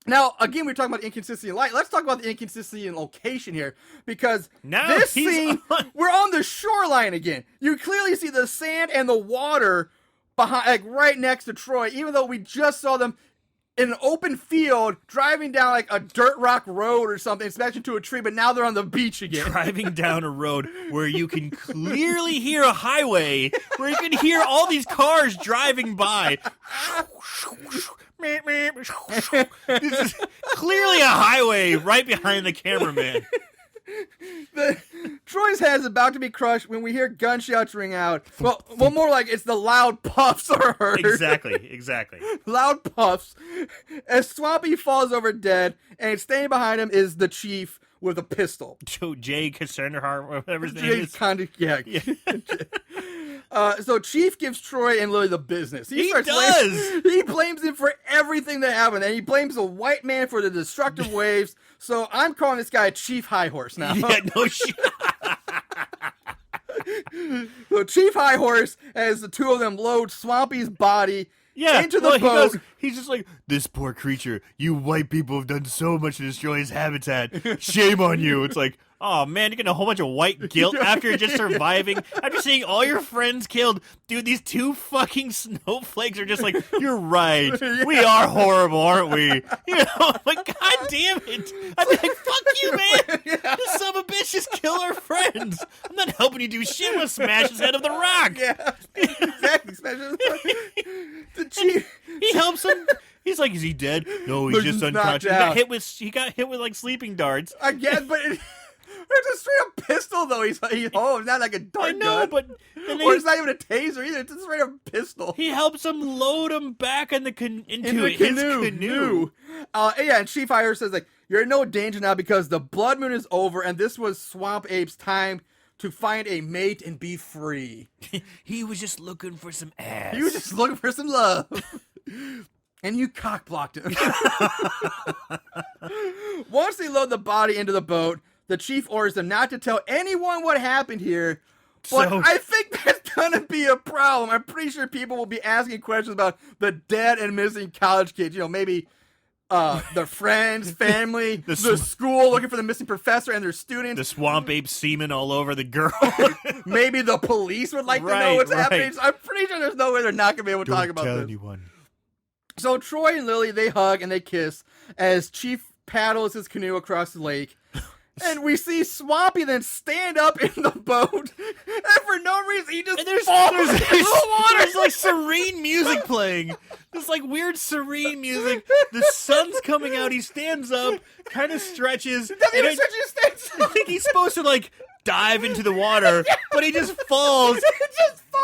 now, again, we're talking about inconsistency in light. Let's talk about the inconsistency in location here. Because this scene, we're on the shoreline again. You clearly see the sand and the water behind, like right next to Troy, even though we just saw them in an open field driving down like a dirt rock road or something, smashing into a tree, but now they're on the beach again. Driving down a road where you can clearly hear a highway, where you can hear all these cars driving by. This is clearly a highway right behind the cameraman. Troy's head is about to be crushed when we hear gunshots ring out. Well, more like it's the loud puffs are heard. Exactly. Loud puffs. As Swampy falls over dead, and standing behind him is the chief with a pistol. Jay Cassandra, whatever his name is. Yeah. So Chief gives Troy and Lily the business. He does! He blames him for everything that happened, and he blames the white man for the destructive waves. So I'm calling this guy Chief High Horse now. Yeah, no shit. So Chief High Horse, as the two of them load Swampy's body into the boat. He's just like, this poor creature, you white people have done so much to destroy his habitat. Shame on you. It's like, oh man, you're getting a whole bunch of white guilt after just surviving, after seeing all your friends killed. Dude, these two fucking snowflakes are just like, you're right. We are horrible, aren't we? You know, like, god damn it. I'd be like, fuck you, man. This son of a bitch just killed our friends. I'm not helping you do shit. I'm gonna smash his head of the rock. Yeah, exactly. Smash his head. The Chief. He helps him. He's like, is he dead? No, he's just unconscious. He got hit with like sleeping darts. I guess, but it's a straight up pistol though. It's not like a dart I know, gun. but or it's not even a taser either. It's a straight up pistol. He helps him load him back into his canoe. Yeah, and Chief Hire says like, you're in no danger now because the blood moon is over, and this was Swamp Ape's time to find a mate and be free. He was just looking for some ass. He was just looking for some love. And you cock-blocked him. Once they load the body into the boat, the chief orders them not to tell anyone what happened here. But I think that's gonna be a problem. I'm pretty sure people will be asking questions about the dead and missing college kids. You know, maybe their friends, family, the school looking for the missing professor and their students. The Swamp Ape semen all over the girl. Maybe the police would like to know what's happening. So I'm pretty sure there's no way they're not gonna be able to talk about this. Don't tell anyone. So Troy and Lily, they hug and they kiss as Chief paddles his canoe across the lake. And we see Swampy then stand up in the boat, and for no reason, he just falls into the water. There's like serene music playing. This like weird serene music. The sun's coming out. He stands up, kind of stretches. I think he's supposed to like dive into the water, but he just falls.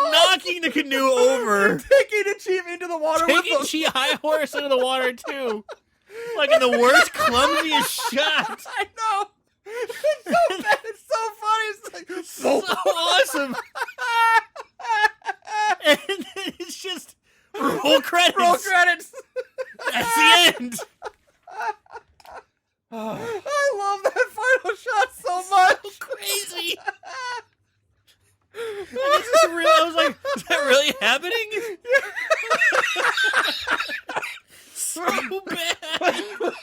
Knocking the canoe over. Taking the Chief into the water with him. Taking Chief High Horse into the water, too. Like in the worst, clumsiest shot. I know. It's so bad. It's so funny. It's like, so awesome. And then it's just roll credits. Roll credits. That's the end. I love that final shot so much. So crazy. I was like, is that really happening? So bad.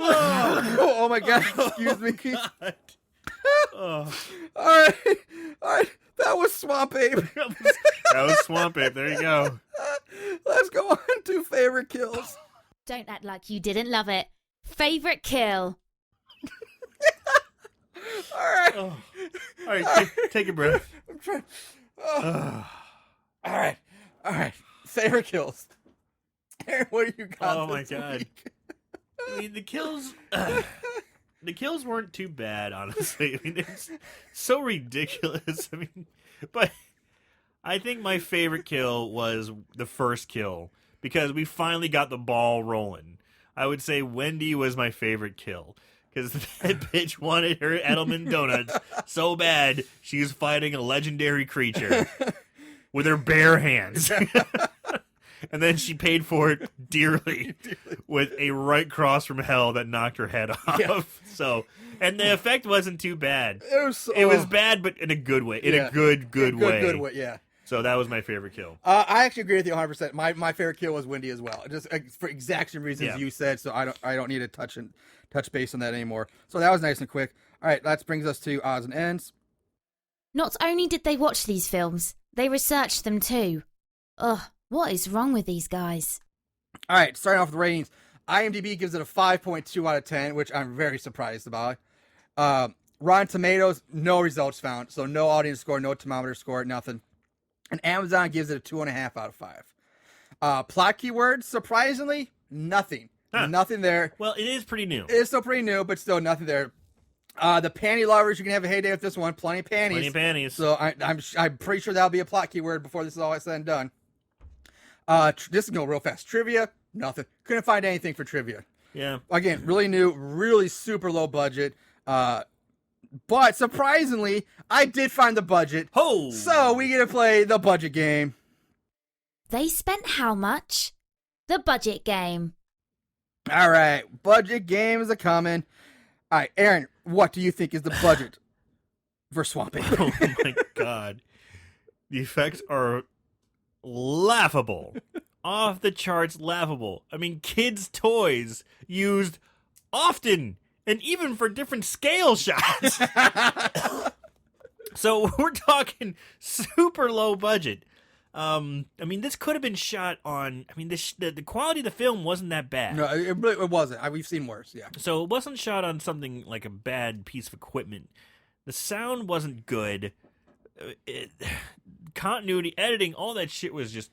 Oh my god, excuse me. God. All right. That was Swamp Ape. That was Swamp Ape. There you go. Let's go on to favorite kills. Don't act like you didn't love it. Favorite kill. All right. Oh. All right, take a breath. I'm trying. Oh. All right. Favorite kills. Aaron, what do you got? Oh my this god. week? I mean, the kills weren't too bad, honestly. I mean, it's so ridiculous. I mean, but I think my favorite kill was the first kill because we finally got the ball rolling. I would say Wendy was my favorite kill because that bitch wanted her Edelman donuts so bad she was fighting a legendary creature with her bare hands. And then she paid for it dearly with a right cross from hell that knocked her head off. Yeah. So, and the effect wasn't too bad. It was Bad, but in a good way. In Yeah. a good way. Good way, yeah. So that was my favorite kill. I actually agree with you 100%. My favorite kill was Wendy as well, just for exact same reasons Yeah. you said. So I don't need to touch base on that anymore. So that was nice and quick. All right, that brings us to odds and ends. Not only did they watch these films, they researched them too. Ugh, what is wrong with these guys? All right, starting off with ratings. IMDb gives it a 5.2 out of 10, which I'm very surprised about. Rotten Tomatoes, no results found, so no audience score, no thermometer score, nothing. And Amazon gives it a 2.5 out of 5. Plot keywords, surprisingly, nothing. Huh. Nothing there. Well, it is pretty new. It is still pretty new, but still nothing there. The panty lovers, you can have a heyday with this one. Plenty of panties. Plenty of panties. So I'm pretty sure that'll be a plot keyword before this is all said and done. This is going real fast. Trivia, nothing. Couldn't find anything for trivia. Yeah. Again, really new, really super low budget. But surprisingly, I did find the budget. Ho! So we get to play the budget game. They spent how much? The budget game. All right, budget games are coming. All right, Aaron, what do you think is the budget for Swamp Ape? Oh my god. The effects are laughable. Off the charts laughable. I mean, kids' toys used often and even for different scale shots. So we're talking super low budget. I mean, this could have been shot on. I mean, the quality of the film wasn't that bad. No, it wasn't. We've seen worse, yeah. So it wasn't shot on something like a bad piece of equipment. The sound wasn't good. Continuity, editing, all that shit was just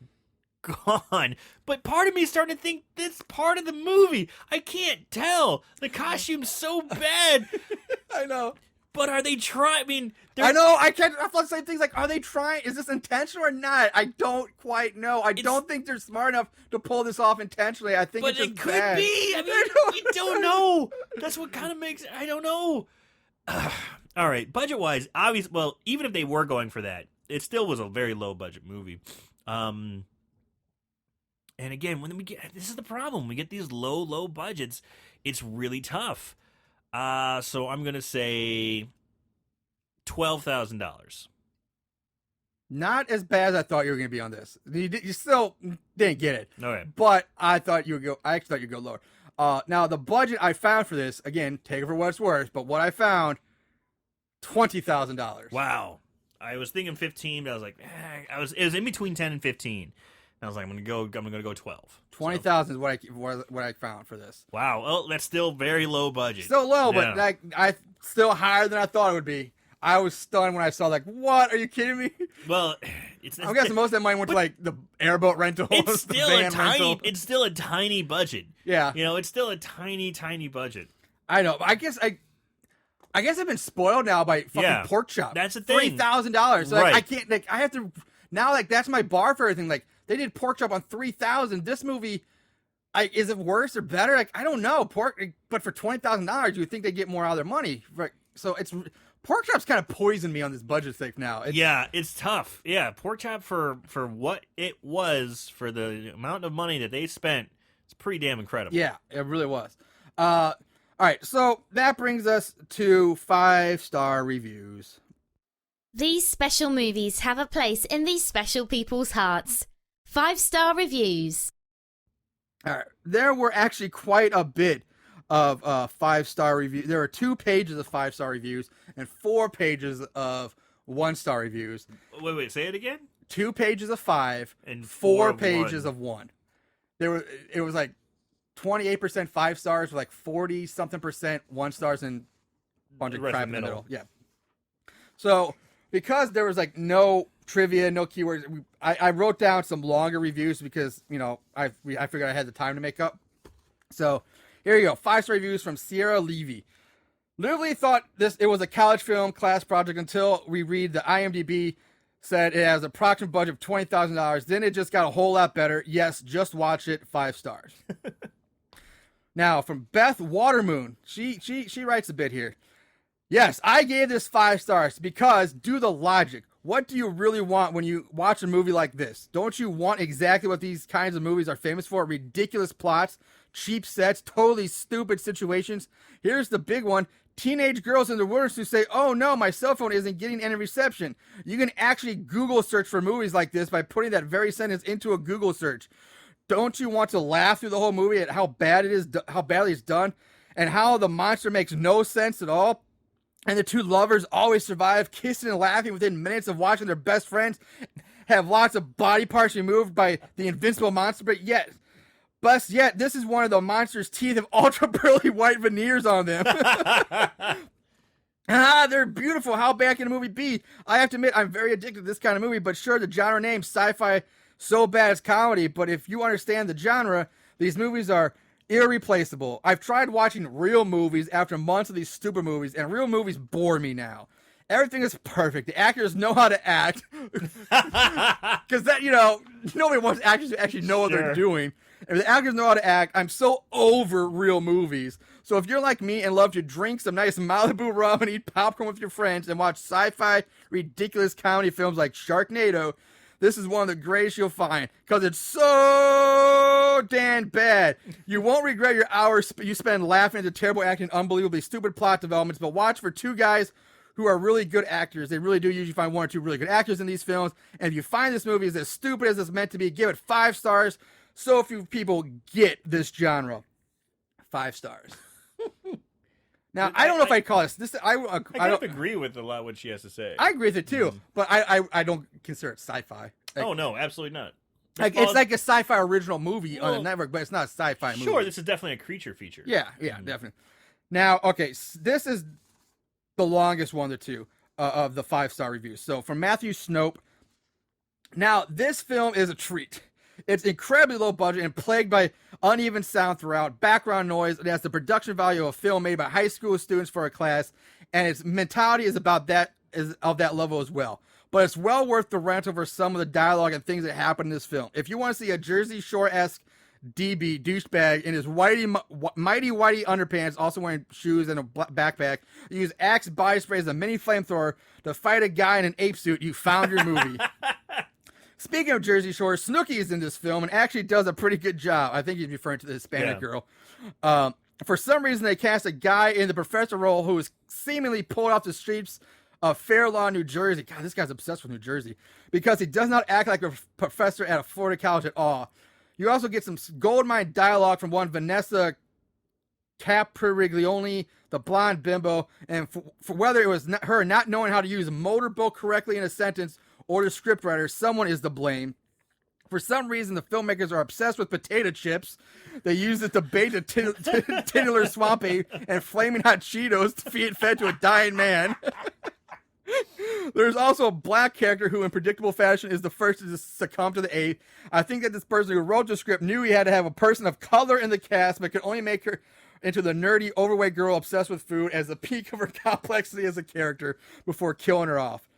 gone. But part of me started to think this part of the movie. I can't tell. The costume's so bad. I know. But are they trying? I mean, I know. I thought the same things. Like, are they trying? Is this intentional or not? I don't quite know. I don't think they're smart enough to pull this off intentionally. I think but it's just it could bad. be. I mean, we don't know. That's what kind of makes. I don't know. All right, budget wise, obviously. Well, even if they were going for that, it still was a very low budget movie. And again, when we get this is the problem. We get these low budgets. It's really tough. So I'm gonna say $12,000. Not as bad as I thought you were going to be on this. You still didn't get it. Okay. But I thought you would go. I actually thought you'd go lower. Now the budget I found for this, again, take it for what it's worth. But what I found, $20,000. Wow. I was thinking 15, but I was like, it was in between 10 and 15. And I was like, I'm gonna go 12. 20,000 is what I found for this. Wow. Well, that's still very low budget. Still low, Yeah. but like I still higher than I thought it would be. I was stunned when I saw, like, what? Are you kidding me? Well, it's I'm guessing most of that money went to like the airboat rentals, it's the still van a tiny. rental. It's still a tiny budget. Yeah, You know, it's still a tiny budget. I know. But I guess I've been spoiled now by fucking Yeah, Pork Chop. that's the thing. $3,000. So like, Right. I can't. Like, I have to now. Like, that's my bar for everything. Like, they did Pork Chop on $3,000. This movie, is it worse or better? Like, I don't know. But for $20,000, you would think they get more out of their money. Right. So it's Pork Chop's kind of poisoned me on this budget thing now. Yeah, it's tough. Yeah, Pork Chop for what it was, for the amount of money that they spent, it's pretty damn incredible. Yeah, it really was. All right, so that brings us to 5-star reviews. These special movies have a place in these special people's hearts. 5-star reviews. All right, there were actually quite a bit of 5-star reviews. There were 2 pages of 5-star reviews and 4 pages of 1-star reviews. Wait, say it again? 2 pages of 5 And 4 of pages 1. of 1. It was like 28% 5 stars, with like 40 something percent 1 stars, and bunch The of rest crap in in the the middle. middle. Yeah. So because there was like no trivia, no keywords, I wrote down some longer reviews because I figured I had the time to make up. So here you go, 5-star reviews from Sierra Levy. Literally thought it was a college film class project until we read the IMDb said it has an approximate budget of $20,000. Then it just got a whole lot better. Yes, just watch it. 5 stars. Now from Beth Watermoon, she writes a bit here. Yes, I gave this 5 stars because do the logic. What do you really want when you watch a movie like this? Don't you want exactly what these kinds of movies are famous for? Ridiculous plots, cheap sets, totally stupid situations. Here's the big one. Teenage girls in the wilderness who say, oh no, my cell phone isn't getting any reception. You can actually Google search for movies like this by putting that very sentence into a Google search. Don't you want to laugh through the whole movie at how bad it is, how badly it's done, and how the monster makes no sense at all? And the two lovers always survive, kissing and laughing within minutes of watching their best friends have lots of body parts removed by the invincible monster, but yet, this is one of the monster's teeth have ultra pearly white veneers on them. They're beautiful. How bad can a movie be? I have to admit, I'm very addicted to this kind of movie, but sure, the genre name sci-fi so bad it's comedy, but if you understand the genre, these movies are irreplaceable. I've tried watching real movies after months of these stupid movies, and real movies bore me now. Everything is perfect. The actors know how to act. Because nobody wants actors to actually know what they're doing. If the actors know how to act, I'm so over real movies. So if you're like me and love to drink some nice Malibu rum and eat popcorn with your friends and watch sci-fi ridiculous comedy films like Sharknado, this is one of the greatest you'll find because it's so damn bad. You won't regret your hours you spend laughing at the terrible acting, unbelievably stupid plot developments, but watch for two guys who are really good actors. They really do usually find one or two really good actors in these films. And if you find this movie is as stupid as it's meant to be, give it 5 stars. So few people get this genre. 5 stars. Now, I don't know if I'd call this. I don't agree with a lot of what she has to say. I agree with it too, but I don't consider it sci-fi. Oh no, absolutely not. It's like a sci-fi original movie on the network, but it's not a sci-fi movie. Sure, this is definitely a creature feature. Yeah, definitely. Now, okay, this is the longest one of the two of the 5-star reviews. So from Matthew Snope. Now, this film is a treat. It's incredibly low budget and plagued by uneven sound throughout, background noise. It has the production value of a film made by high school students for a class, and its mentality is about of that level as well. But it's well worth the rental for some of the dialogue and things that happen in this film. If you want to see a Jersey Shore-esque DB douchebag in his mighty whitey underpants, also wearing shoes and a backpack, use Axe body spray as a mini flamethrower to fight a guy in an ape suit, you found your movie. Speaking of Jersey Shore, Snooki is in this film and actually does a pretty good job. I think he's referring to the Hispanic girl. For some reason, they cast a guy in the professor role who is seemingly pulled off the streets of Fair Lawn, New Jersey. God, this guy's obsessed with New Jersey. Because he does not act like a professor at a Florida college at all. You also get some goldmine dialogue from one Vanessa Capriglione, the blonde bimbo, and for whether it was her not knowing how to use motorboat correctly in a sentence or the scriptwriter, someone is to blame. For some reason, the filmmakers are obsessed with potato chips. They use it to bait a titular Swamp Ape and flaming hot Cheetos to feed fed to a dying man. There's also a black character who, in predictable fashion, is the first to succumb to the ape. I think that this person who wrote the script knew he had to have a person of color in the cast, but could only make her into the nerdy, overweight girl obsessed with food as the peak of her complexity as a character before killing her off.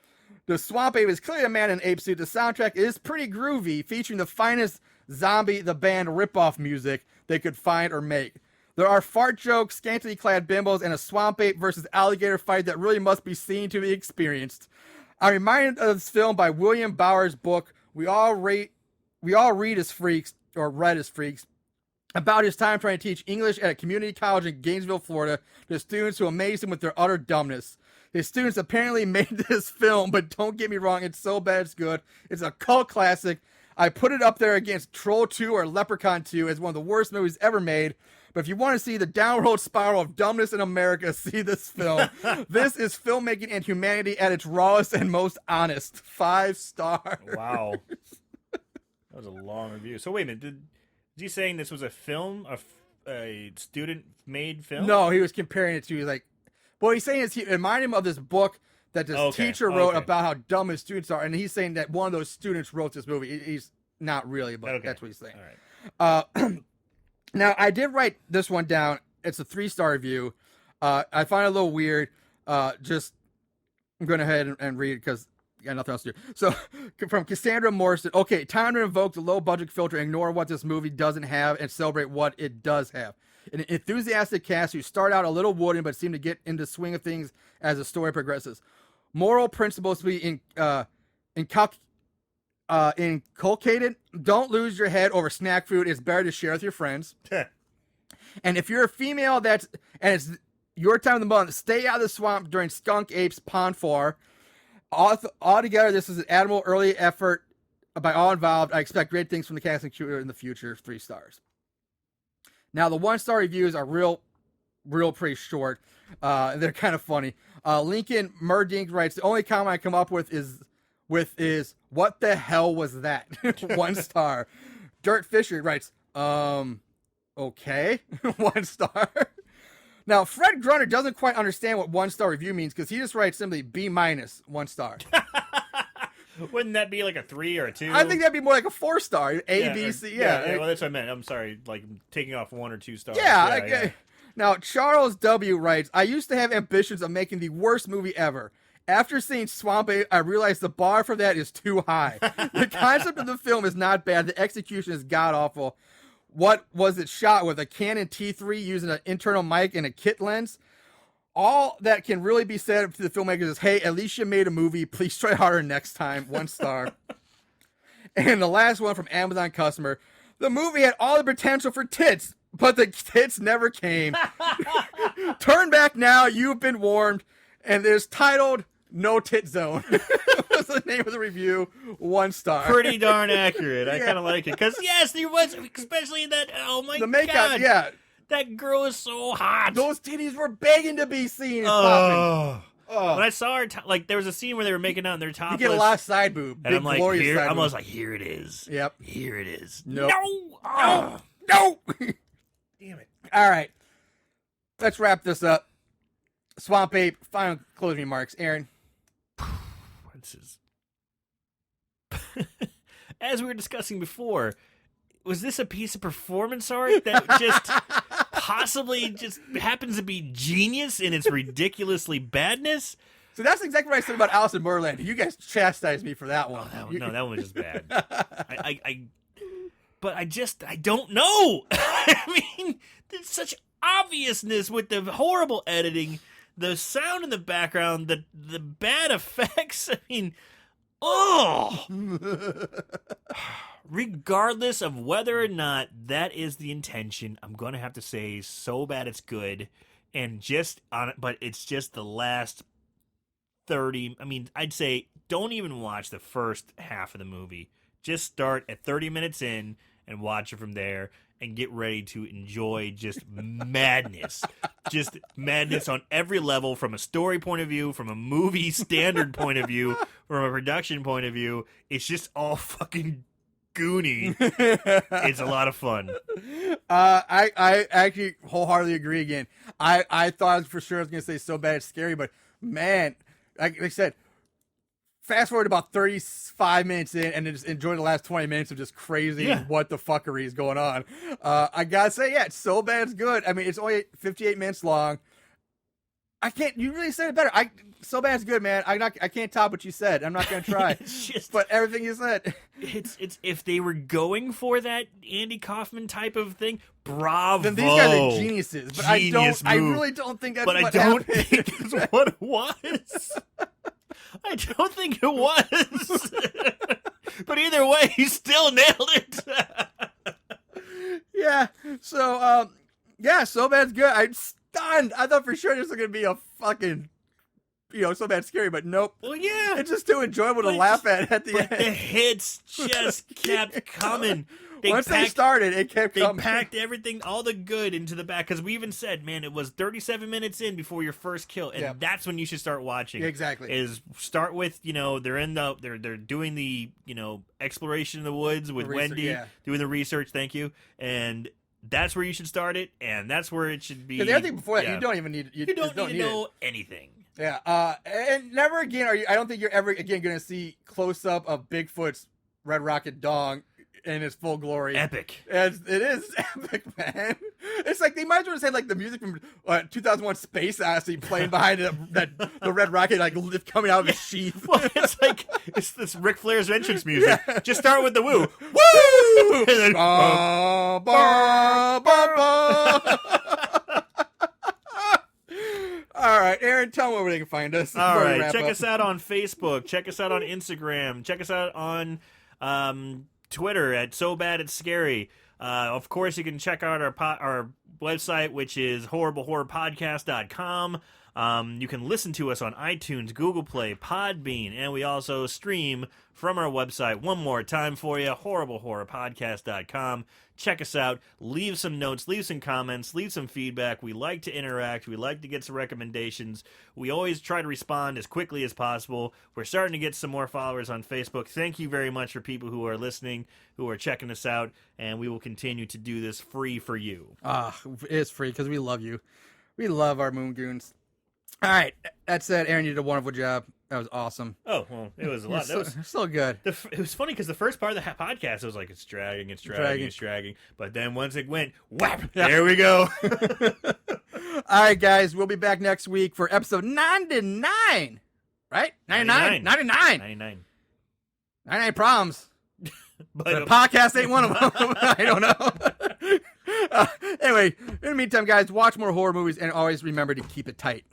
The Swamp Ape is clearly a man in ape suit. The soundtrack is pretty groovy, featuring the finest Zombie the Band ripoff music they could find or make. There are fart jokes, scantily clad bimbos, and a Swamp Ape versus alligator fight that really must be seen to be experienced. I'm reminded of this film by William Bauer's book, We All Read as Freaks, or Read as Freaks, about his time trying to teach English at a community college in Gainesville, Florida, to students who amazed him with their utter dumbness. His students apparently made this film, but don't get me wrong, it's so bad it's good. It's a cult classic. I put it up there against Troll 2 or Leprechaun 2 as one of the worst movies ever made. But if you want to see the downward spiral of dumbness in America, see this film. This is filmmaking and humanity at its rawest and most honest. 5 stars. Wow. That was a long review. So wait a minute. Is he saying this was a film, a student-made film? No, he was comparing it to, like, What he's saying is he reminded him of this book that this teacher wrote about how dumb his students are, and he's saying that one of those students wrote this movie. He's not really, but that's what he's saying. All right. Now, I did write this one down. It's a 3-star review. I find it a little weird. I'm going ahead and read it because I got nothing else to do. So, from Cassandra Morrison. Okay, time to invoke the low-budget filter, ignore what this movie doesn't have, and celebrate what it does have. An enthusiastic cast who start out a little wooden but seem to get into the swing of things as the story progresses. Moral principles to be inculcated. Don't lose your head over snack food. It's better to share with your friends. And if you're a female and it's your time of the month, stay out of the swamp during Skunk Ape's pond four. Altogether, this is an admirable early effort by all involved. I expect great things from the casting crew in the future. 3 stars. Now, the 1-star reviews are real pretty short. They're kind of funny. Lincoln Murdink writes, the only comment I come up with is what the hell was that? 1 star. Dirt Fisher writes, okay. 1 star. Now, Fred Grunner doesn't quite understand what 1-star review means because he just writes simply B-, 1 star. Wouldn't that be like a 3 or a 2? I think that'd be more like a 4-star. A, B, C. Yeah. Well, that's what I meant. I'm sorry. Like taking off 1 or 2 stars. Yeah. Now, Charles W. writes, I used to have ambitions of making the worst movie ever. After seeing Swamp Ape, I realized the bar for that is too high. The concept of the film is not bad. The execution is god-awful. What was it shot with? A Canon T3 using an internal mic and a kit lens? All that can really be said to the filmmakers is, hey, at least you made a movie. Please try harder next time. 1 star. And the last one from Amazon customer. The movie had all the potential for tits, but the tits never came. Turn back now. You've been warned. And it's titled No Tit Zone. What's the name of the review? 1 star. Pretty darn accurate. I kind of like it. Because, yes, there was, especially in that, oh my God. The makeup, yeah. That girl is so hot. Those titties were begging to be seen. Oh. When I saw her, there was a scene where they were making out and they're topless. You get a lot of side boob. And I'm like, here, I was like, here it is. Yep. Here it is. Nope. No. No. Damn it. All right. Let's wrap this up. Swamp Ape, final closing remarks. Aaron. This is... As we were discussing before, was this a piece of performance art that just possibly just happens to be genius in its ridiculously badness? So that's exactly what I said about Alice in Borderland. You guys chastised me for that one. Oh, that one was just bad. But I don't know. I mean, there's such obviousness with the horrible editing, the sound in the background, the bad effects. I mean, regardless of whether or not that is the intention, I'm going to have to say so bad it's good. And just on it, but it's just the last 30. I mean, I'd say don't even watch the first half of the movie. Just start at 30 minutes in and watch it from there and get ready to enjoy just madness. Just madness on every level, from a story point of view, from a movie standard point of view, from a production point of view. It's just all fucking goony. It's a lot of fun. I actually wholeheartedly agree again. I thought for sure I was going to say so bad it's scary, but man, like I said, fast forward about 35 minutes in and then just enjoy the last 20 minutes of just crazy what the fuckery is going on. I gotta say, it's so bad it's good. I mean, it's only 58 minutes long. You really said it better. So bad it's good, man. I can't top what you said. I'm not gonna try. But everything you said. It's if they were going for that Andy Kaufman type of thing, bravo. Then these guys are geniuses. But I really don't think that's what happened. But I don't think that's what it was. I don't think it was. But either way, he still nailed it. Yeah. So, so bad's good. I'm stunned. I thought for sure this was going to be a fucking, so bad scary, but nope. Well, yeah. It's just too enjoyable to laugh at the end. The hits just kept coming. Once they started, it kept coming. They packed everything, all the good, into the back. Because we even said, man, it was 37 minutes in before your first kill, and that's when you should start watching. Exactly. Is start with they're doing the exploration in the woods with Wendy, doing the research. Thank you, and that's where you should start it, and that's where it should be. Because everything before that, yeah. you don't even need. You don't need to need know it. anything. Yeah. And never again I don't think you're ever again going to see close up of Bigfoot's Red Rocket dong in its full glory. Epic. It is epic, man. It's like they might as well say like the music from 2001: Space Odyssey playing behind the Red Rocket like coming out of his sheath. Well, it's this Ric Flair's entrance music. Yeah. Just start with the woo. Woo! And then, Ba, ba, ba, ba. All right, Aaron, tell them where they can find us. All right, check us out on Facebook. Check us out on Instagram. Check us out on Twitter at So Bad It's Scary. Of course, you can check out our website, which is horriblehorrorpodcast.com. You can listen to us on iTunes, Google Play, Podbean, and we also stream from our website one more time for you, horriblehorrorpodcast.com. Check us out. Leave some notes, leave some comments, leave some feedback. We like to interact. We like to get some recommendations. We always try to respond as quickly as possible. We're starting to get some more followers on Facebook. Thank you very much for people who are listening, who are checking us out, and we will continue to do this free for you. It's free because we love you. We love our Moon Goons. All right, that said, Aaron, you did a wonderful job. That was awesome. Oh, well, it was a lot. That was so good. It was funny because the first part of the podcast, it was like, it's dragging. But then once it went, whap, there we go. All right, guys, we'll be back next week for episode 99. Right? 99. 99. 99 problems. But The podcast ain't one of them. I don't know. Anyway, in the meantime, guys, watch more horror movies and always remember to keep it tight.